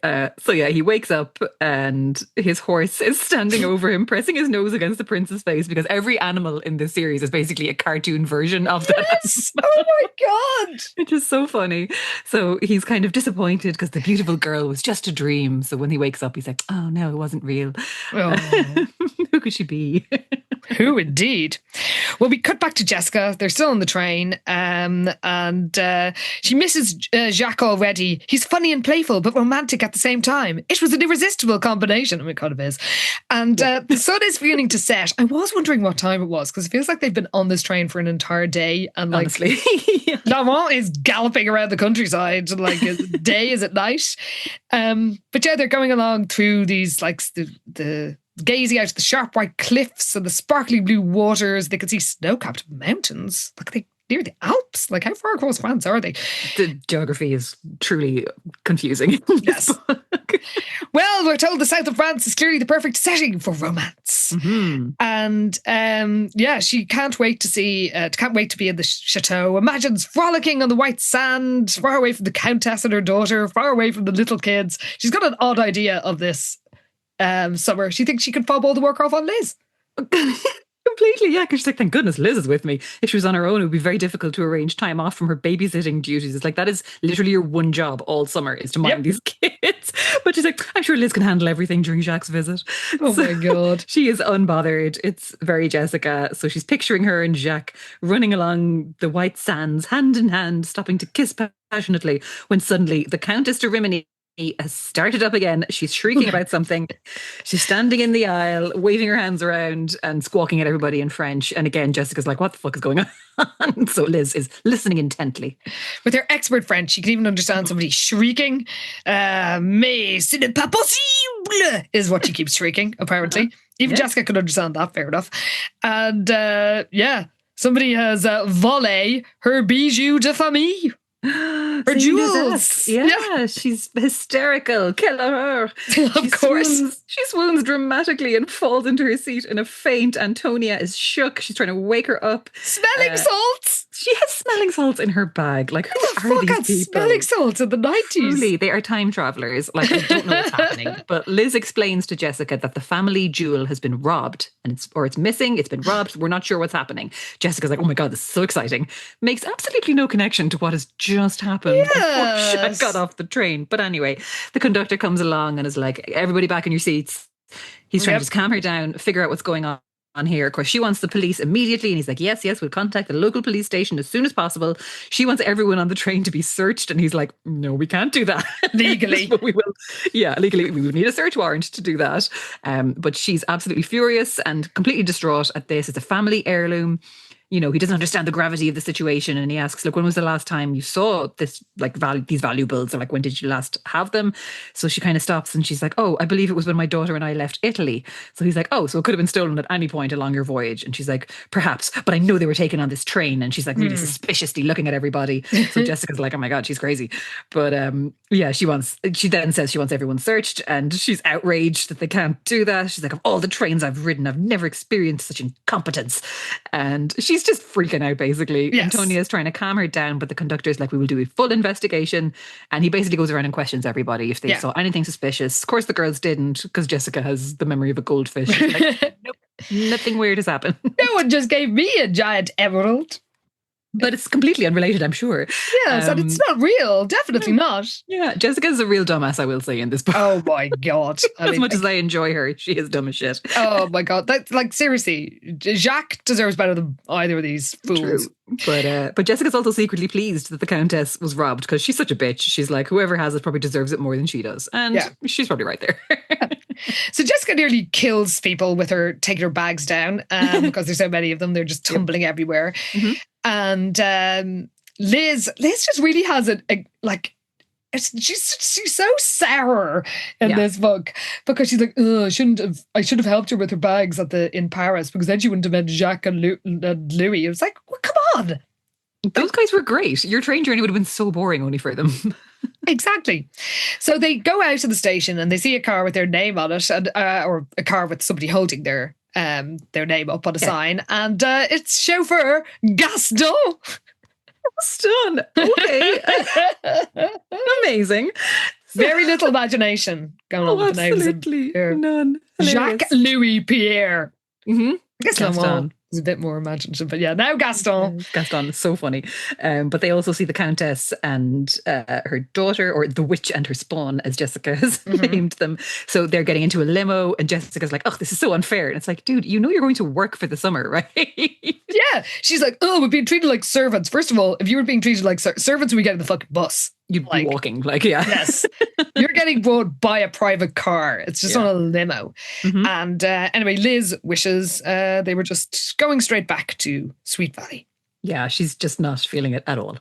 He wakes up and his horse is standing over him, pressing his nose against the prince's face, because every animal in this series is basically a cartoon version of that. Yes! Oh my God! Which is so funny. So he's kind of disappointed because the beautiful girl was just a dream. So when he wakes up, he's like, oh no, it wasn't real. Oh. Who could she be? Who indeed? Well, we cut back to Jessica. They're still on the train, and she misses Jacques already. He's funny and playful, but romantic at the same time. It was an irresistible combination. I mean, it kind of is. And the sun is beginning to set. I was wondering what time it was, because it feels like they've been on this train for an entire day. And like, honestly, Laurent is galloping around the countryside. Like, is it day? Is it night? But yeah, they're going along through these, like, the gazing out at the sharp white cliffs and the sparkling blue waters. They can see snow-capped mountains. Look, they near the Alps. Like, how far across France are they? The geography is truly confusing. Yes. Well, we're told the south of France is clearly the perfect setting for romance. Mm-hmm. And she can't wait to see, can't wait to be in the chateau. Imagines frolicking on the white sand, far away from the countess and her daughter, far away from the little kids. She's got an odd idea of this summer. She thinks she could fob all the work off on Liz. Completely, yeah, because she's like, thank goodness Liz is with me. If she was on her own, it would be very difficult to arrange time off from her babysitting duties. It's like, that is literally your one job all summer, is to mind these kids. But she's like, I'm sure Liz can handle everything during Jacques' visit. Oh my God. She is unbothered. It's very Jessica. So she's picturing her and Jacques running along the white sands, hand in hand, stopping to kiss passionately, when suddenly the Countess de Rimini has started up again. She's shrieking about something. She's standing in the aisle, waving her hands around and squawking at everybody in French. And again, Jessica's like, what the fuck is going on? So Liz is listening intently. With her expert French, she can even understand somebody shrieking. Mais ce n'est pas possible is what she keeps shrieking, apparently. Even Jessica could understand that, fair enough. And somebody has volé her bijoux de famille. Her jewels. Yeah, she's hysterical. Kill her. Of course. She swoons dramatically and falls into her seat in a faint. Antonia is shook. She's trying to wake her up. Smelling salts. She has smelling salts in her bag. Like, who are these people? Smelling salts in the 90s. Truly, they are time travelers. Like, I don't know what's happening. But Liz explains to Jessica that the family jewel has been robbed, and it's missing. It's been robbed. We're not sure what's happening. Jessica's like, oh my God, this is so exciting. Makes absolutely no connection to what has just happened before Jack got off the train. But anyway, the conductor comes along and is like, everybody back in your seats. He's trying to just calm her down, figure out what's going on here. Of course, she wants the police immediately, and he's like, yes, we'll contact the local police station as soon as possible. She wants everyone on the train to be searched, and he's like, no, we can't do that legally. But we will. Yeah, legally, we would need a search warrant to do that. But she's absolutely furious and completely distraught at this. It's a family heirloom. You know, he doesn't understand the gravity of the situation, and he asks, look, when was the last time you saw this, like, these valuables, or like, when did you last have them? So she kind of stops and she's like, oh, I believe it was when my daughter and I left Italy. So he's like, oh, so it could have been stolen at any point along your voyage. And she's like, perhaps, but I know they were taken on this train. And she's like really suspiciously looking at everybody. So Jessica's like, oh my God, she's crazy. But she then says she wants everyone searched, and she's outraged that they can't do that. She's like, of all the trains I've ridden, I've never experienced such incompetence. And she's she's just freaking out, basically. Yes. Antonia's trying to calm her down, but the conductor's like, we will do a full investigation. And he basically goes around and questions everybody if they saw anything suspicious. Of course, the girls didn't, because Jessica has the memory of a goldfish. She's like, nope, nothing weird has happened. No one just gave me a giant emerald. But it's completely unrelated, I'm sure. Yes, and it's not real. Definitely not. Yeah, Jessica's a real dumbass, I will say, in this book. Oh my God. As much as I enjoy her, she is dumb as shit. Oh my God. That's like, seriously, Jacques deserves better than either of these fools. True. But Jessica's also secretly pleased that the Countess was robbed, because she's such a bitch. She's like, whoever has it probably deserves it more than she does. And she's probably right there. So Jessica nearly kills people with her taking her bags down because there's so many of them. They're just tumbling everywhere. Mm-hmm. And Liz just really has she's so sour in this book, because she's like, oh, I should have helped her with her bags in Paris, because then she wouldn't have met Jacques and Louis. It was like, well, come on. Those guys were great. Your train journey would have been so boring only for them. Exactly. So they go out to the station and they see a car with their name on it, and or a car with somebody holding their name up on a sign, and it's chauffeur Gaston. Gaston. Okay. Amazing. Very little imagination going on with the names. Absolutely none. Jacques Louis Pierre. Mm-hmm. I guess Gaston is a bit more imaginative, but now Gaston. Gaston is so funny. But they also see the Countess and her daughter, or the witch and her spawn, as Jessica has named them. So they're getting into a limo, and Jessica's like, oh, this is so unfair. And it's like, dude, you know you're going to work for the summer, right? Yeah. She's like, oh, we're being treated like servants. First of all, if you were being treated like servants, we get in the fucking bus. You'd be walking, yes. You're getting brought by a private car. It's just on a limo. Mm-hmm. And anyway, Liz wishes they were just going straight back to Sweet Valley. Yeah, she's just not feeling it at all.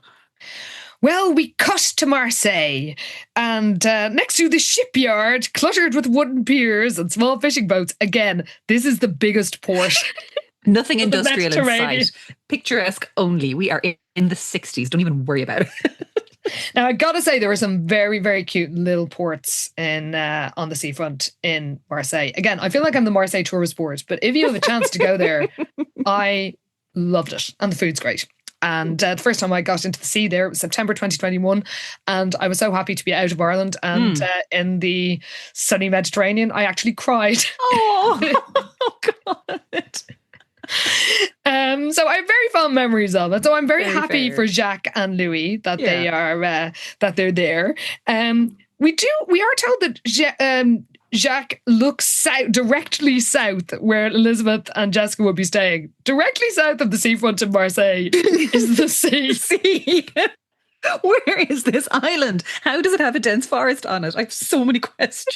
Well, we cut to Marseille, and next to the shipyard, cluttered with wooden piers and small fishing boats. Again, this is the biggest port. Nothing industrial in sight. Picturesque only. We are in the 60s. Don't even worry about it. Now, I gotta say, there were some very, very cute little ports on the seafront in Marseille. Again, I feel like I'm the Marseille tourist board, but if you have a chance to go there, I loved it. And the food's great. And the first time I got into the sea there, it was September 2021. And I was so happy to be out of Ireland. And in the sunny Mediterranean, I actually cried. Oh God. So I have very fond memories of it. So I'm very happy for Jacques and Louis that they are that they're there. We are told that Jacques looks directly south, where Elizabeth and Jessica would be staying. Directly south of the seafront in Marseille is the sea. Where is this island? How does it have a dense forest on it? I have so many questions.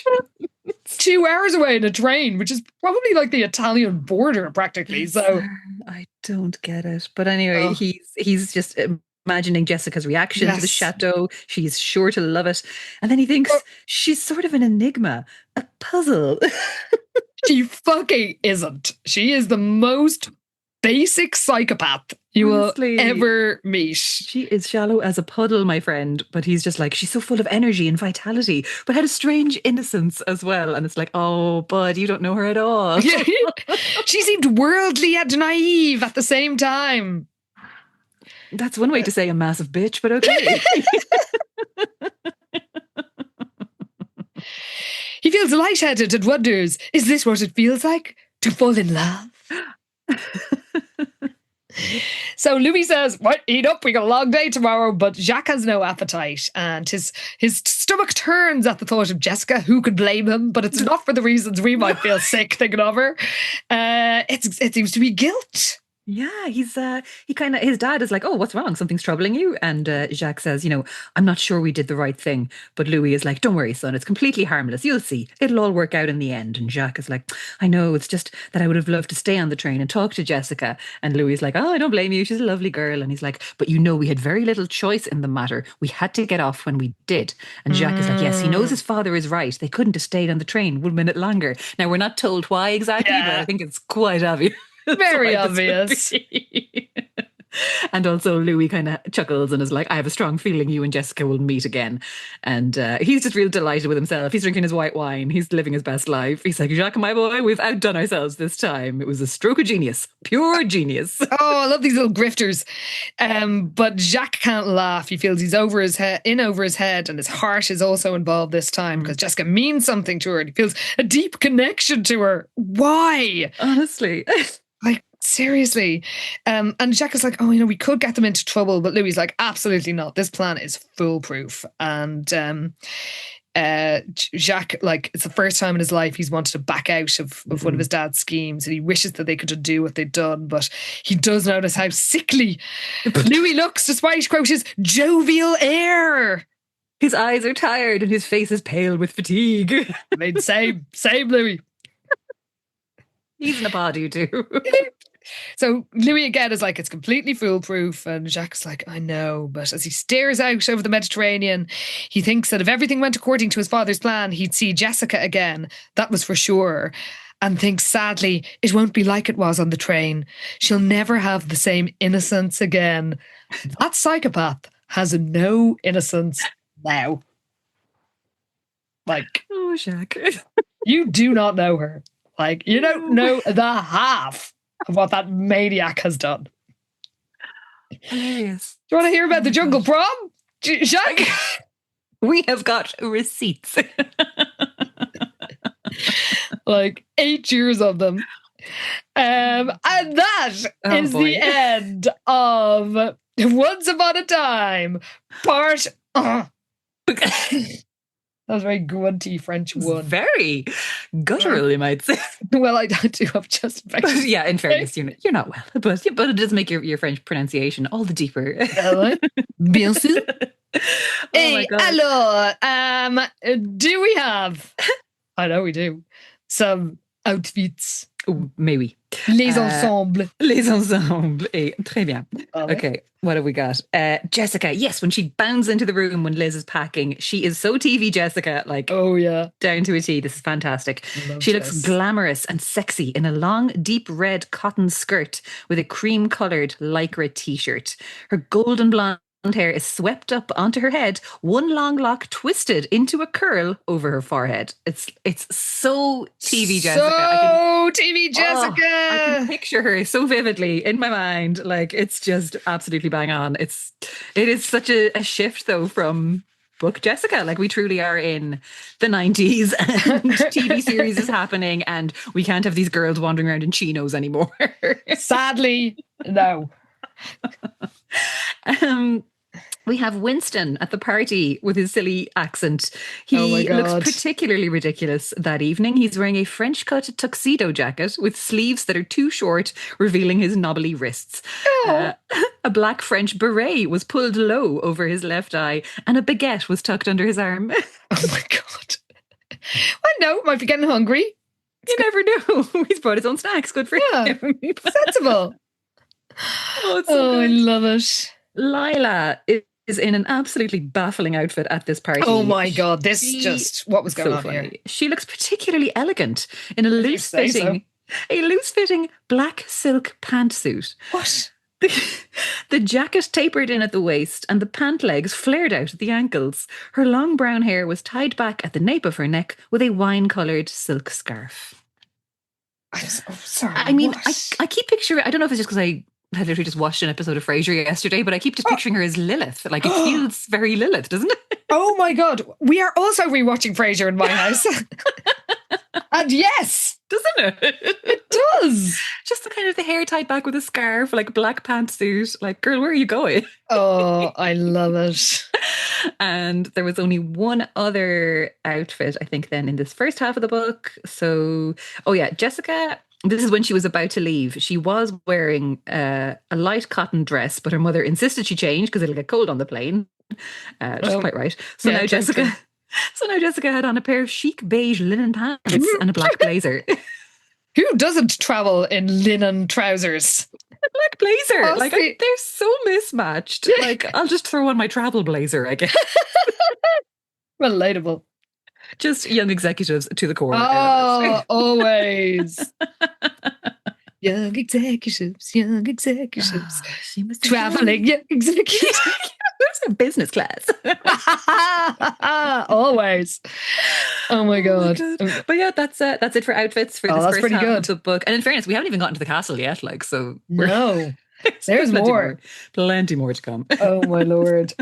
2 hours away in a train, which is probably like the Italian border practically. So I don't get it. But anyway, he's just imagining Jessica's reaction to the chateau. She's sure to love it. And then he thinks she's sort of an enigma, a puzzle. She fucking isn't. She is the most basic psychopath you will ever meet. She is shallow as a puddle, my friend, but he's just like, she's so full of energy and vitality, but had a strange innocence as well. And it's like, oh, bud, you don't know her at all. She seemed worldly and naive at the same time. That's one way to say a massive bitch, but okay. He feels lightheaded and wonders, is this what it feels like to fall in love? So Louis says, "What? Eat up, we got a long day tomorrow." But Jacques has no appetite, and his stomach turns at the thought of Jessica. Who could blame him? But it's not for the reasons we might feel sick thinking of her. It seems to be guilt. Yeah, his dad is like, oh, what's wrong? Something's troubling you? And Jacques says, I'm not sure we did the right thing. But Louis is like, don't worry, son, it's completely harmless. You'll see. It'll all work out in the end. And Jacques is like, I know, it's just that I would have loved to stay on the train and talk to Jessica. And Louis is like, oh, I don't blame you. She's a lovely girl. And he's like, but we had very little choice in the matter. We had to get off when we did. And Jacques is like, yes, he knows his father is right. They couldn't have stayed on the train 1 minute longer. Now, we're not told why exactly, but I think it's quite obvious. Very obvious. And also Louis kind of chuckles and is like, I have a strong feeling you and Jessica will meet again. And he's just real delighted with himself. He's drinking his white wine. He's living his best life. He's like, Jacques, my boy, we've outdone ourselves this time. It was a stroke of genius. Pure genius. Oh, I love these little grifters. But Jacques can't laugh. He feels he's over his head, and his heart is also involved this time because Jessica means something to her and he feels a deep connection to her. Why? Honestly. Like, seriously. And Jacques is like, oh, we could get them into trouble. But Louis is like, absolutely not. This plan is foolproof. And Jacques, like, it's the first time in his life he's wanted to back out of one of his dad's schemes, and he wishes that they could undo what they'd done. But he does notice how sickly Louis looks despite, quote, his jovial air. His eyes are tired and his face is pale with fatigue. I mean, same Louis. He's in a body too. So Louis again is like, it's completely foolproof. And Jacques is like, I know. But as he stares out over the Mediterranean, he thinks that if everything went according to his father's plan, he'd see Jessica again. That was for sure. And thinks sadly, it won't be like it was on the train. She'll never have the same innocence again. That psychopath has no innocence now. Like, oh, Jacques. You do not know her. Like, you don't know the half of what that maniac has done. Hilarious. Do you want to hear about the jungle prom, Jacques? We have got receipts. Like 8 years of them. And that is the end of Once Upon a Time, part... That was very grunty French one. Very guttural, you might say. Well, I do have just... Yeah, in fairness, you're not well. But it does make your French pronunciation all the deeper. Bien sûr. Oh my God. Alors, do we have... I know we do. Some outfits. Oh, mais oui. Les ensembles. Les ensembles. Très bien. Okay, what have we got? Jessica, yes, when she bounds into the room when Liz is packing, she is so TV Jessica, like, oh yeah, down to a T. This is fantastic. She looks glamorous and sexy in a long, deep red cotton skirt with a cream-coloured lycra t-shirt. Her golden blonde hair is swept up onto her head, one long lock twisted into a curl over her forehead. It's so TV Jessica. TV Jessica. I can picture her so vividly in my mind. Like, it's just absolutely bang on. It is such a shift though from book Jessica. Like, we truly are in the 90s and TV series is happening and we can't have these girls wandering around in chinos anymore. Sadly, no. We have Winston at the party with his silly accent. He looks particularly ridiculous that evening. He's wearing a French cut tuxedo jacket with sleeves that are too short, revealing his knobbly wrists. A black French beret was pulled low over his left eye and a baguette was tucked under his arm. Oh my God. I know, might be getting hungry. You never know. He's brought his own snacks. Good for him. Sensible. It's so good. I love it. Lila is in an absolutely baffling outfit at this party. Oh my God, what was going on here? She looks particularly elegant in a loose-fitting black silk pantsuit. What? The jacket tapered in at the waist and the pant legs flared out at the ankles. Her long brown hair was tied back at the nape of her neck with a wine-coloured silk scarf. I'm so sorry. I mean, I keep picturing, I don't know if it's just because I literally just watched an episode of Frasier yesterday, but I keep just picturing her as Lilith. Like, it feels very Lilith, doesn't it? Oh my God. We are also rewatching Frasier in my house. And yes, doesn't it? It does. Just the kind of the hair tied back with a scarf, like black pantsuit. Like, girl, where are you going? Oh, I love it. And there was only one other outfit, I think, then in this first half of the book. So, Jessica, this is when she was about to leave. She was wearing a light cotton dress, but her mother insisted she change because it'll get cold on the plane. Which is quite right. So now Jessica had on a pair of chic beige linen pants and a black blazer. Who doesn't travel in linen trousers? A black blazer. Honestly. Like, they're so mismatched. Like, I'll just throw on my travel blazer, I guess. Relatable. Just young executives to the core. Oh, always. Young executives, She must traveling young executives. business class. Always. Oh my God. But yeah, that's it for outfits for this that's first pretty half good. of the book. And in fairness, we haven't even gotten to the castle yet. Like, so No, there's plenty more to come. Oh my Lord.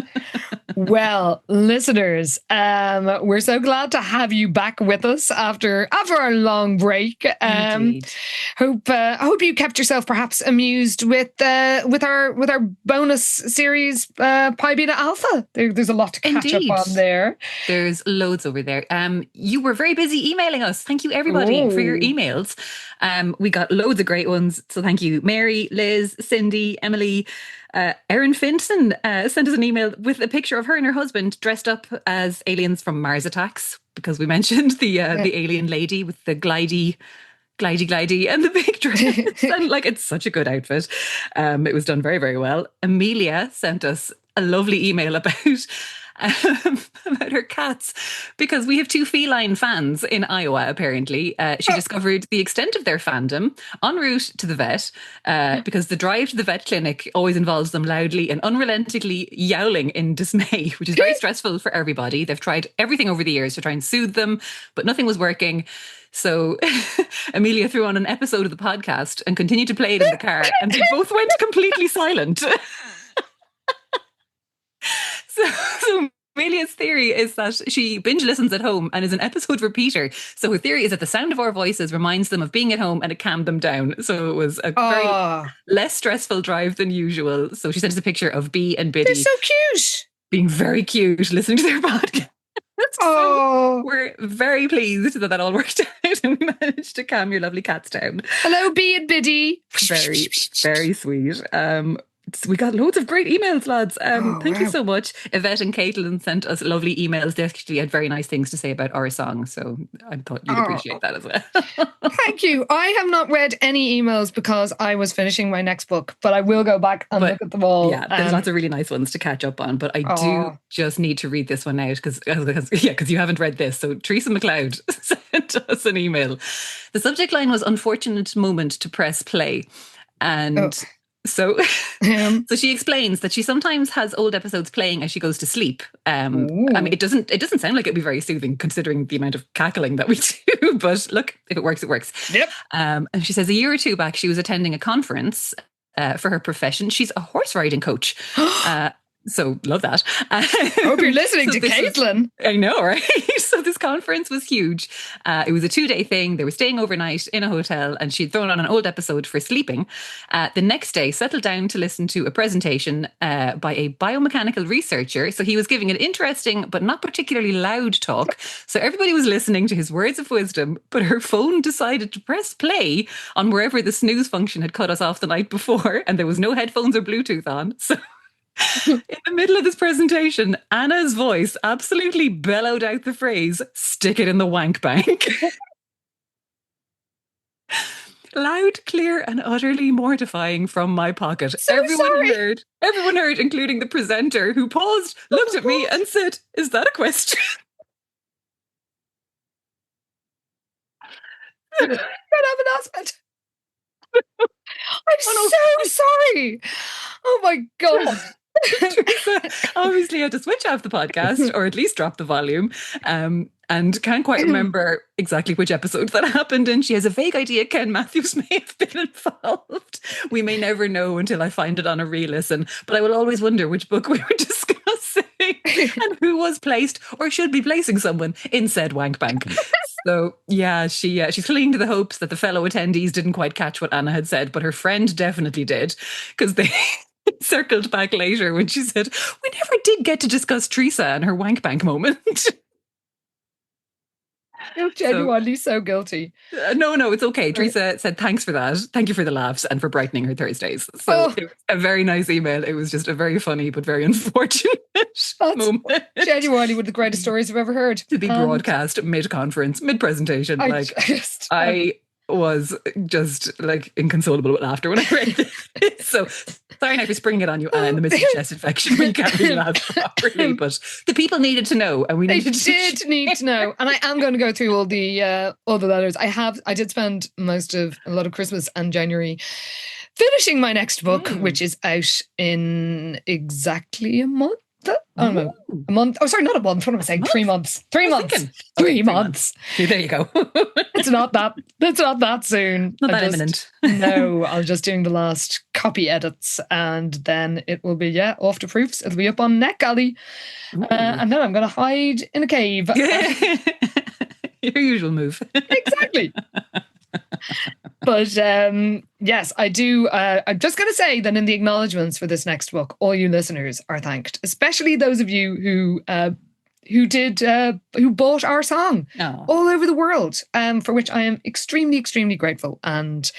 Well, listeners, we're so glad to have you back with us after our long break. Indeed. Hope you kept yourself perhaps amused with our bonus series, Pi Beta Alpha. There's a lot to catch up on there. There's loads over there. You were very busy emailing us. Thank you everybody for your emails. We got loads of great ones. So thank you, Mary, Liz, Cindy, Emily. Erin Finton sent us an email with a picture of her and her husband dressed up as aliens from Mars Attacks, because we mentioned the alien lady with the glidey and the big dress. And like, it's such a good outfit. It was done very, very well. Amelia sent us a lovely email about her cats, because we have two feline fans in Iowa, apparently. She discovered the extent of their fandom en route to the vet, because the drive to the vet clinic always involves them loudly and unrelentingly yowling in dismay, which is very stressful for everybody. They've tried everything over the years to try and soothe them, but nothing was working. So Amelia threw on an episode of the podcast and continued to play it in the car, and they both went completely silent. So Amelia's theory is that she binge listens at home and is an episode repeater. So her theory is that the sound of our voices reminds them of being at home and it calmed them down. So it was a very less stressful drive than usual. So she sent us a picture of Bee and Biddy. They're so cute. Being very cute, listening to their podcast. So we're very pleased that all worked out and we managed to calm your lovely cats down. Hello, Bee and Biddy. Very, very sweet. We got loads of great emails, lads. Thank you so much. Yvette and Caitlin sent us lovely emails. They actually had very nice things to say about our song, so I thought you'd appreciate that as well. Thank you. I have not read any emails because I was finishing my next book, but I will go back and look at them all. Yeah, there's lots of really nice ones to catch up on, but I do just need to read this one out because you haven't read this. So Teresa McLeod sent us an email. The subject line was "unfortunate moment to press play," and So she explains that she sometimes has old episodes playing as she goes to sleep. I mean, it doesn't sound like it'd be very soothing considering the amount of cackling that we do, but look, if it works, it works. Yep. And she says a year or two back, she was attending a conference for her profession. She's a horse riding coach. So love that. I hope you're listening to Caitlin. I know, right? So this conference was huge. It was a 2-day thing. They were staying overnight in a hotel and she'd thrown on an old episode for sleeping. The next day, settled down to listen to a presentation by a biomechanical researcher. So he was giving an interesting but not particularly loud talk. So everybody was listening to his words of wisdom, but her phone decided to press play on wherever the snooze function had cut us off the night before, and there was no headphones or Bluetooth on. So in the middle of this presentation, Anna's voice absolutely bellowed out the phrase, "Stick it in the wank bank." Loud, clear, and utterly mortifying from my pocket. So everyone heard, including the presenter, who paused, looked at me and said, "Is that a question?" Don't have an aspect. I'm so sorry. Oh my God. Teresa obviously had to switch off the podcast or at least drop the volume, and can't quite remember exactly which episode that happened in. She has a vague idea Ken Matthews may have been involved. We may never know until I find it on a re-listen, but I will always wonder which book we were discussing and who was placed or should be placing someone in said wank bank. So yeah, she's clinging to the hopes that the fellow attendees didn't quite catch what Anna had said, but her friend definitely did, because they circled back later when she said, "We never did get to discuss Teresa and her wank bank moment." You're genuinely so guilty. No, it's okay. Teresa said, "Thanks for that. Thank you for the laughs and for brightening her Thursdays." So it was a very nice email. It was just a very funny but very unfortunate moment. Genuinely one of the greatest stories I've ever heard. To be broadcast mid-conference, mid-presentation. I was just like inconsolable with laughter when I read this. So Sorry now for springing it on you, Anna, in the midst of chest infection when you can't really laugh properly. But the people needed to know, and we They needed did need to know. And I am going to go through all the letters. I did spend a lot of Christmas and January finishing my next book, which is out in exactly a month. I don't know. A month. Oh, sorry, not a month. What am I saying? 3 months. 3 months. 3 months. There you go. It's not that soon. Not that imminent. No, I'm just doing the last copy edits, and then it will be off to proofs. It'll be up on NetGalley, and then I'm going to hide in a cave. Your usual move. Exactly. But yes, I do. I'm just going to say that in the acknowledgements for this next book, all you listeners are thanked, especially those of you who bought our song all over the world, for which I am extremely, extremely grateful. And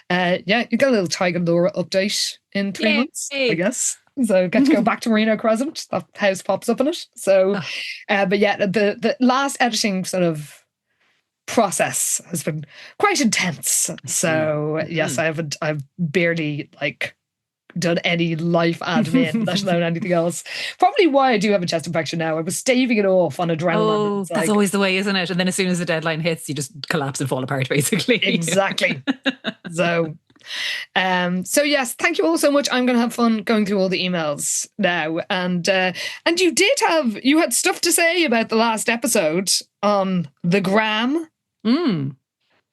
you got a little Tiger Laura update in 3 months, I guess. So get to go back to Marino Crescent. That house pops up in it. So, but yeah, the last editing sort of process has been quite intense. So yes, I've barely done any life admin, let alone anything else. Probably why I do have a chest infection now. I was staving it off on adrenaline. Oh, that's always the way, isn't it? And then as soon as the deadline hits, you just collapse and fall apart, basically. Exactly. So yes, thank you all so much. I'm going to have fun going through all the emails now. And you had stuff to say about the last episode on the gram.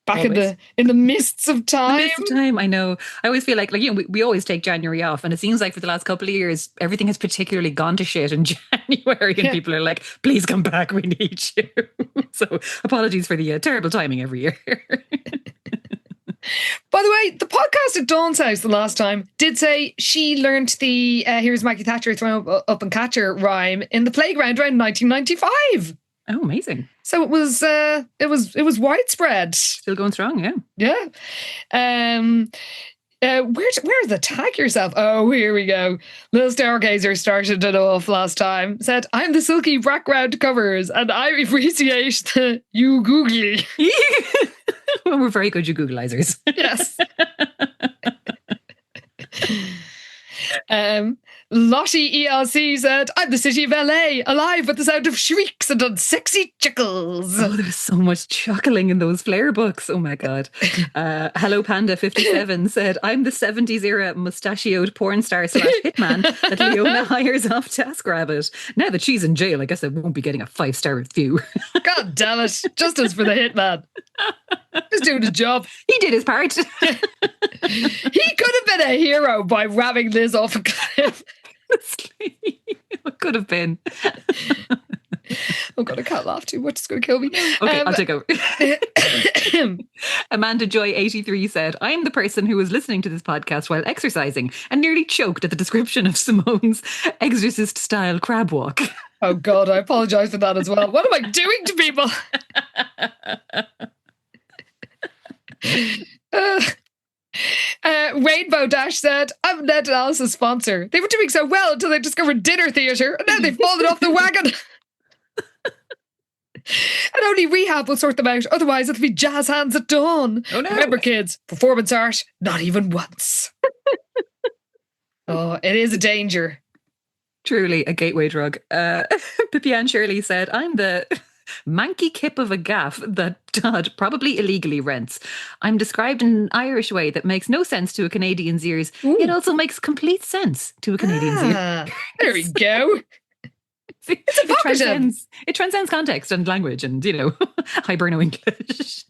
Back in the mists of time. The mists of time, I know. I always feel like we always take January off, and it seems like for the last couple of years, everything has particularly gone to shit in January, and people are like, please come back, we need you. So apologies for the terrible timing every year. By the way, the podcast at Dawn's house the last time did say she learnt the Here's Maggie Thatcher throw up and catcher rhyme in the playground around 1995. Oh, amazing. So it was widespread. Still going strong, yeah. Yeah. Where's the tag yourself? Oh, here we go. Little Stargazer started it off last time. Said, I'm the silky background covers and I appreciate the you googly. Well, we're very good, you Googleizers. Yes. Lottie ELC said, I'm the city of LA, alive with the sound of shrieks and unsexy chuckles. Oh, there's so much chuckling in those Flair books. Oh my God. Hello Panda 57 said, I'm the 70s era mustachioed porn star / hitman that Leona hires off TaskRabbit. Now that she's in jail, I guess I won't be getting a 5-star review. God damn it. Justice for the hitman. He's doing his job. He did his part. He could have been a hero by ramming Liz off a cliff. What could have been? Oh God, I can't laugh too much. It's going to kill me. Okay, I'll take over. Amanda Joy 83 said, I'm the person who was listening to this podcast while exercising and nearly choked at the description of Simone's exorcist-style crab walk. Oh God, I apologise for that as well. What am I doing to people? Rainbow Dash said, I'm a net analysis sponsor. They were doing so well until they discovered dinner theatre and now they've fallen off the wagon. And only rehab will sort them out. Otherwise it'll be jazz hands at dawn. Oh no. Remember kids, performance art, not even once. Oh, it is a danger. Truly a gateway drug. Pippi-Ann Shirley said, I'm the manky kip of a gaff that Todd probably illegally rents. I'm described in an Irish way that makes no sense to a Canadian's ears. It also makes complete sense to a Canadian's ears. There we go. It's evocative. It transcends context and language and, Hiberno English.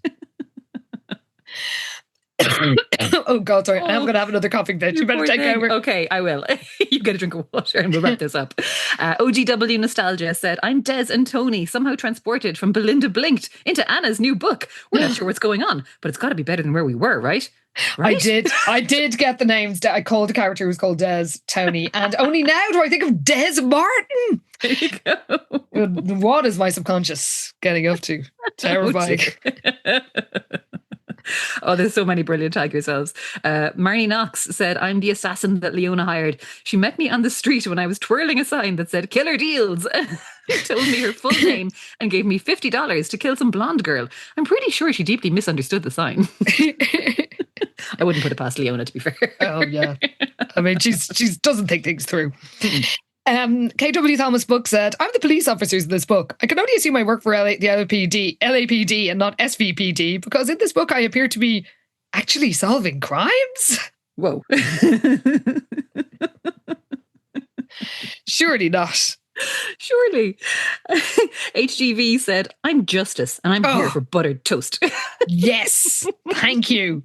Oh God, sorry. I'm going to have another coughing fit. You better take over. Okay, I will. You get a drink of water and we'll wrap this up. OGW Nostalgia said, I'm Des and Tony, somehow transported from Belinda Blinked into Anna's new book. We're not sure what's going on, but it's got to be better than where we were, right? I did get the names. I called the character who was called Des, Tony, and only now do I think of Des Martin. There you go. What is my subconscious getting up to? Terrifying. Oh, there's so many brilliant tag yourselves. Marnie Knox said, I'm the assassin that Leona hired. She met me on the street when I was twirling a sign that said killer deals. Told me her full name and gave me $50 to kill some blonde girl. I'm pretty sure she deeply misunderstood the sign. I wouldn't put it past Leona, to be fair. Oh, yeah. I mean, she doesn't think things through. KW Thomas Book said, I'm the police officers in this book. I can only assume I work for the LAPD and not SVPD because in this book I appear to be actually solving crimes. Whoa. Surely not. Surely. HGV said, I'm Justice and I'm here for buttered toast. Yes. Thank you.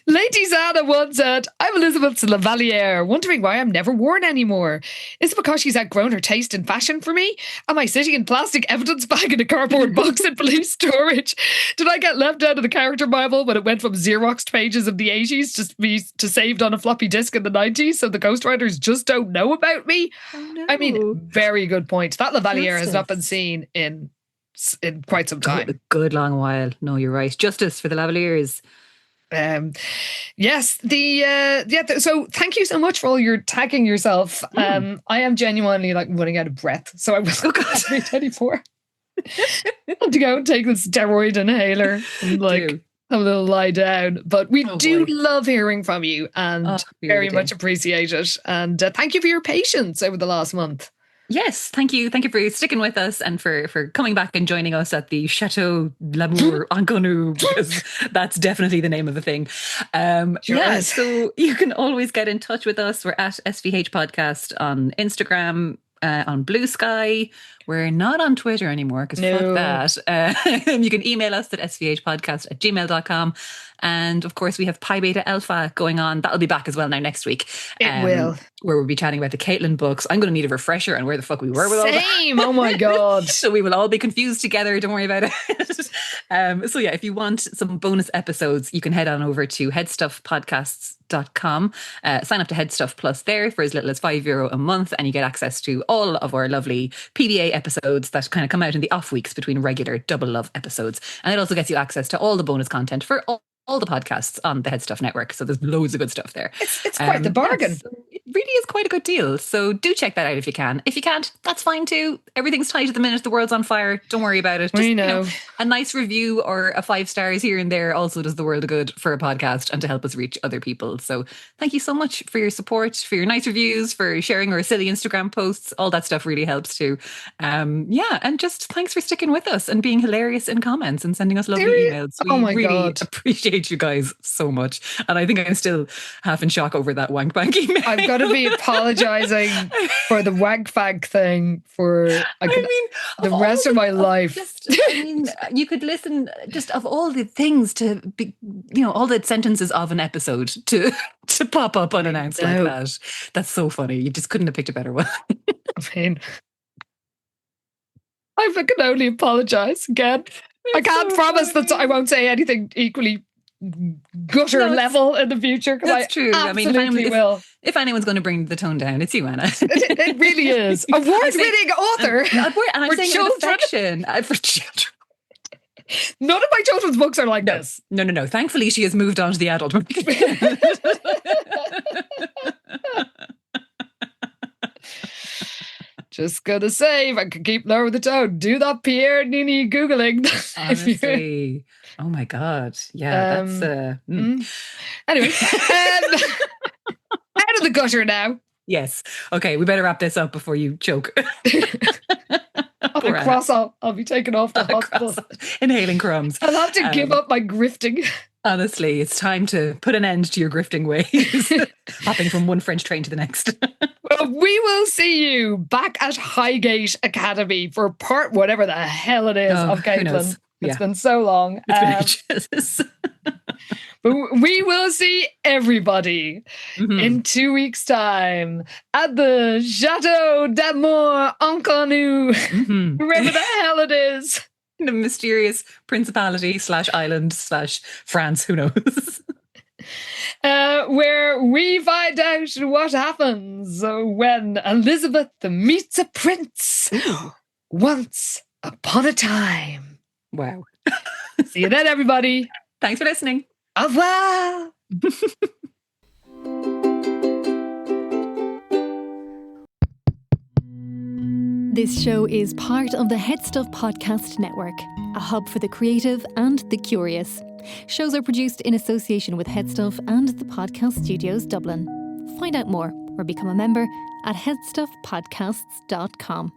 Lady Zana once said, I'm Elizabeth Lavalier, wondering why I'm never worn anymore. Is it because she's outgrown her taste in fashion for me? Am I sitting in plastic evidence bag in a cardboard box in police storage? Did I get left out of the character Bible when it went from Xeroxed pages of the 80s to saved on a floppy disk in the 90s so the ghostwriters just don't know about me? Oh, no. I mean, very good point. That Lavalier has not been seen in quite some time. A good long while. No, you're right. Justice for the Lavaliers. Yes, so thank you so much for all your tagging yourself. I am genuinely like running out of breath, so I will not read anymore. I have to go and take this steroid inhaler and have a little lie down. But we love hearing from you and very much appreciate it. And thank you for your patience over the last month. Yes, thank you. Thank you for sticking with us and for coming back and joining us at the Chateau L'amour Inconnu, because that's definitely the name of the thing. So you can always get in touch with us. We're at SVH Podcast on Instagram, on Blue Sky. We're not on Twitter anymore because fuck that. You can email us at svhpodcast@gmail.com. And of course, we have Pi Beta Alpha going on. That'll be back as well now next week. It will. Where we'll be chatting about the Caitlin books. I'm going to need a refresher on where the fuck we were with all that. Same. Oh my God. So we will all be confused together. Don't worry about it. If you want some bonus episodes, you can head on over to headstuffpodcasts.com. Sign up to Headstuff Plus there for as little as €5 a month, and you get access to all of our lovely PBA episodes that kind of come out in the off weeks between regular Double Love episodes. And it also gets you access to all the bonus content for all the podcasts on the Headstuff Network. So there's loads of good stuff there. It's quite the bargain. Yes, it really is quite a good deal. So do check that out if you can. If you can't, that's fine too. Everything's tight at the minute. The world's on fire. Don't worry about it. Just, we know. A nice review or a 5 stars here and there also does the world of good for a podcast and to help us reach other people. So thank you so much for your support, for your nice reviews, for sharing our silly Instagram posts. All that stuff really helps too. And just thanks for sticking with us and being hilarious in comments and sending us lovely emails. We really appreciate you guys so much. And I think I'm still half in shock over that wank bank email. I've got to be apologising for the wank fag thing for the rest of my life. You could listen just of all the things to be, all the sentences of an episode to pop up unannounced like that. That's so funny. You just couldn't have picked a better one. I can only apologise again. I can't promise that I won't say anything equally gutter level in the future. That's true. Absolutely will. If anyone's going to bring the tone down, it's you, Anna. It really is. Award-winning author. And I'm saying children. For children. None of my children's books are like this. No. Thankfully, she has moved on to the adult book. Just gonna say, if I could keep lower the tone, do that Pierre Nini Googling. Honestly. Oh my God. Yeah, that's... Anyway, out of the gutter now. Yes. Okay, we better wrap this up before you choke. I'll be taken off the hospital. Inhaling crumbs. I'll have to give up my grifting. Honestly, it's time to put an end to your grifting ways. Hopping from one French train to the next. Well, we will see you back at Highgate Academy for part whatever the hell it is of Caitlin. It's been so long. It's been ages. But we will see everybody in 2 weeks' time at the Chateau d'Amour Inconnu, wherever the hell it is. The mysterious principality / island / France, who knows? Where we find out what happens when Elizabeth meets a prince once upon a time. Wow. See you then, everybody. Thanks for listening. Au revoir. This show is part of the Head Stuff Podcast Network, a hub for the creative and the curious. Shows are produced in association with Headstuff and the Podcast Studios Dublin. Find out more or become a member at headstuffpodcasts.com.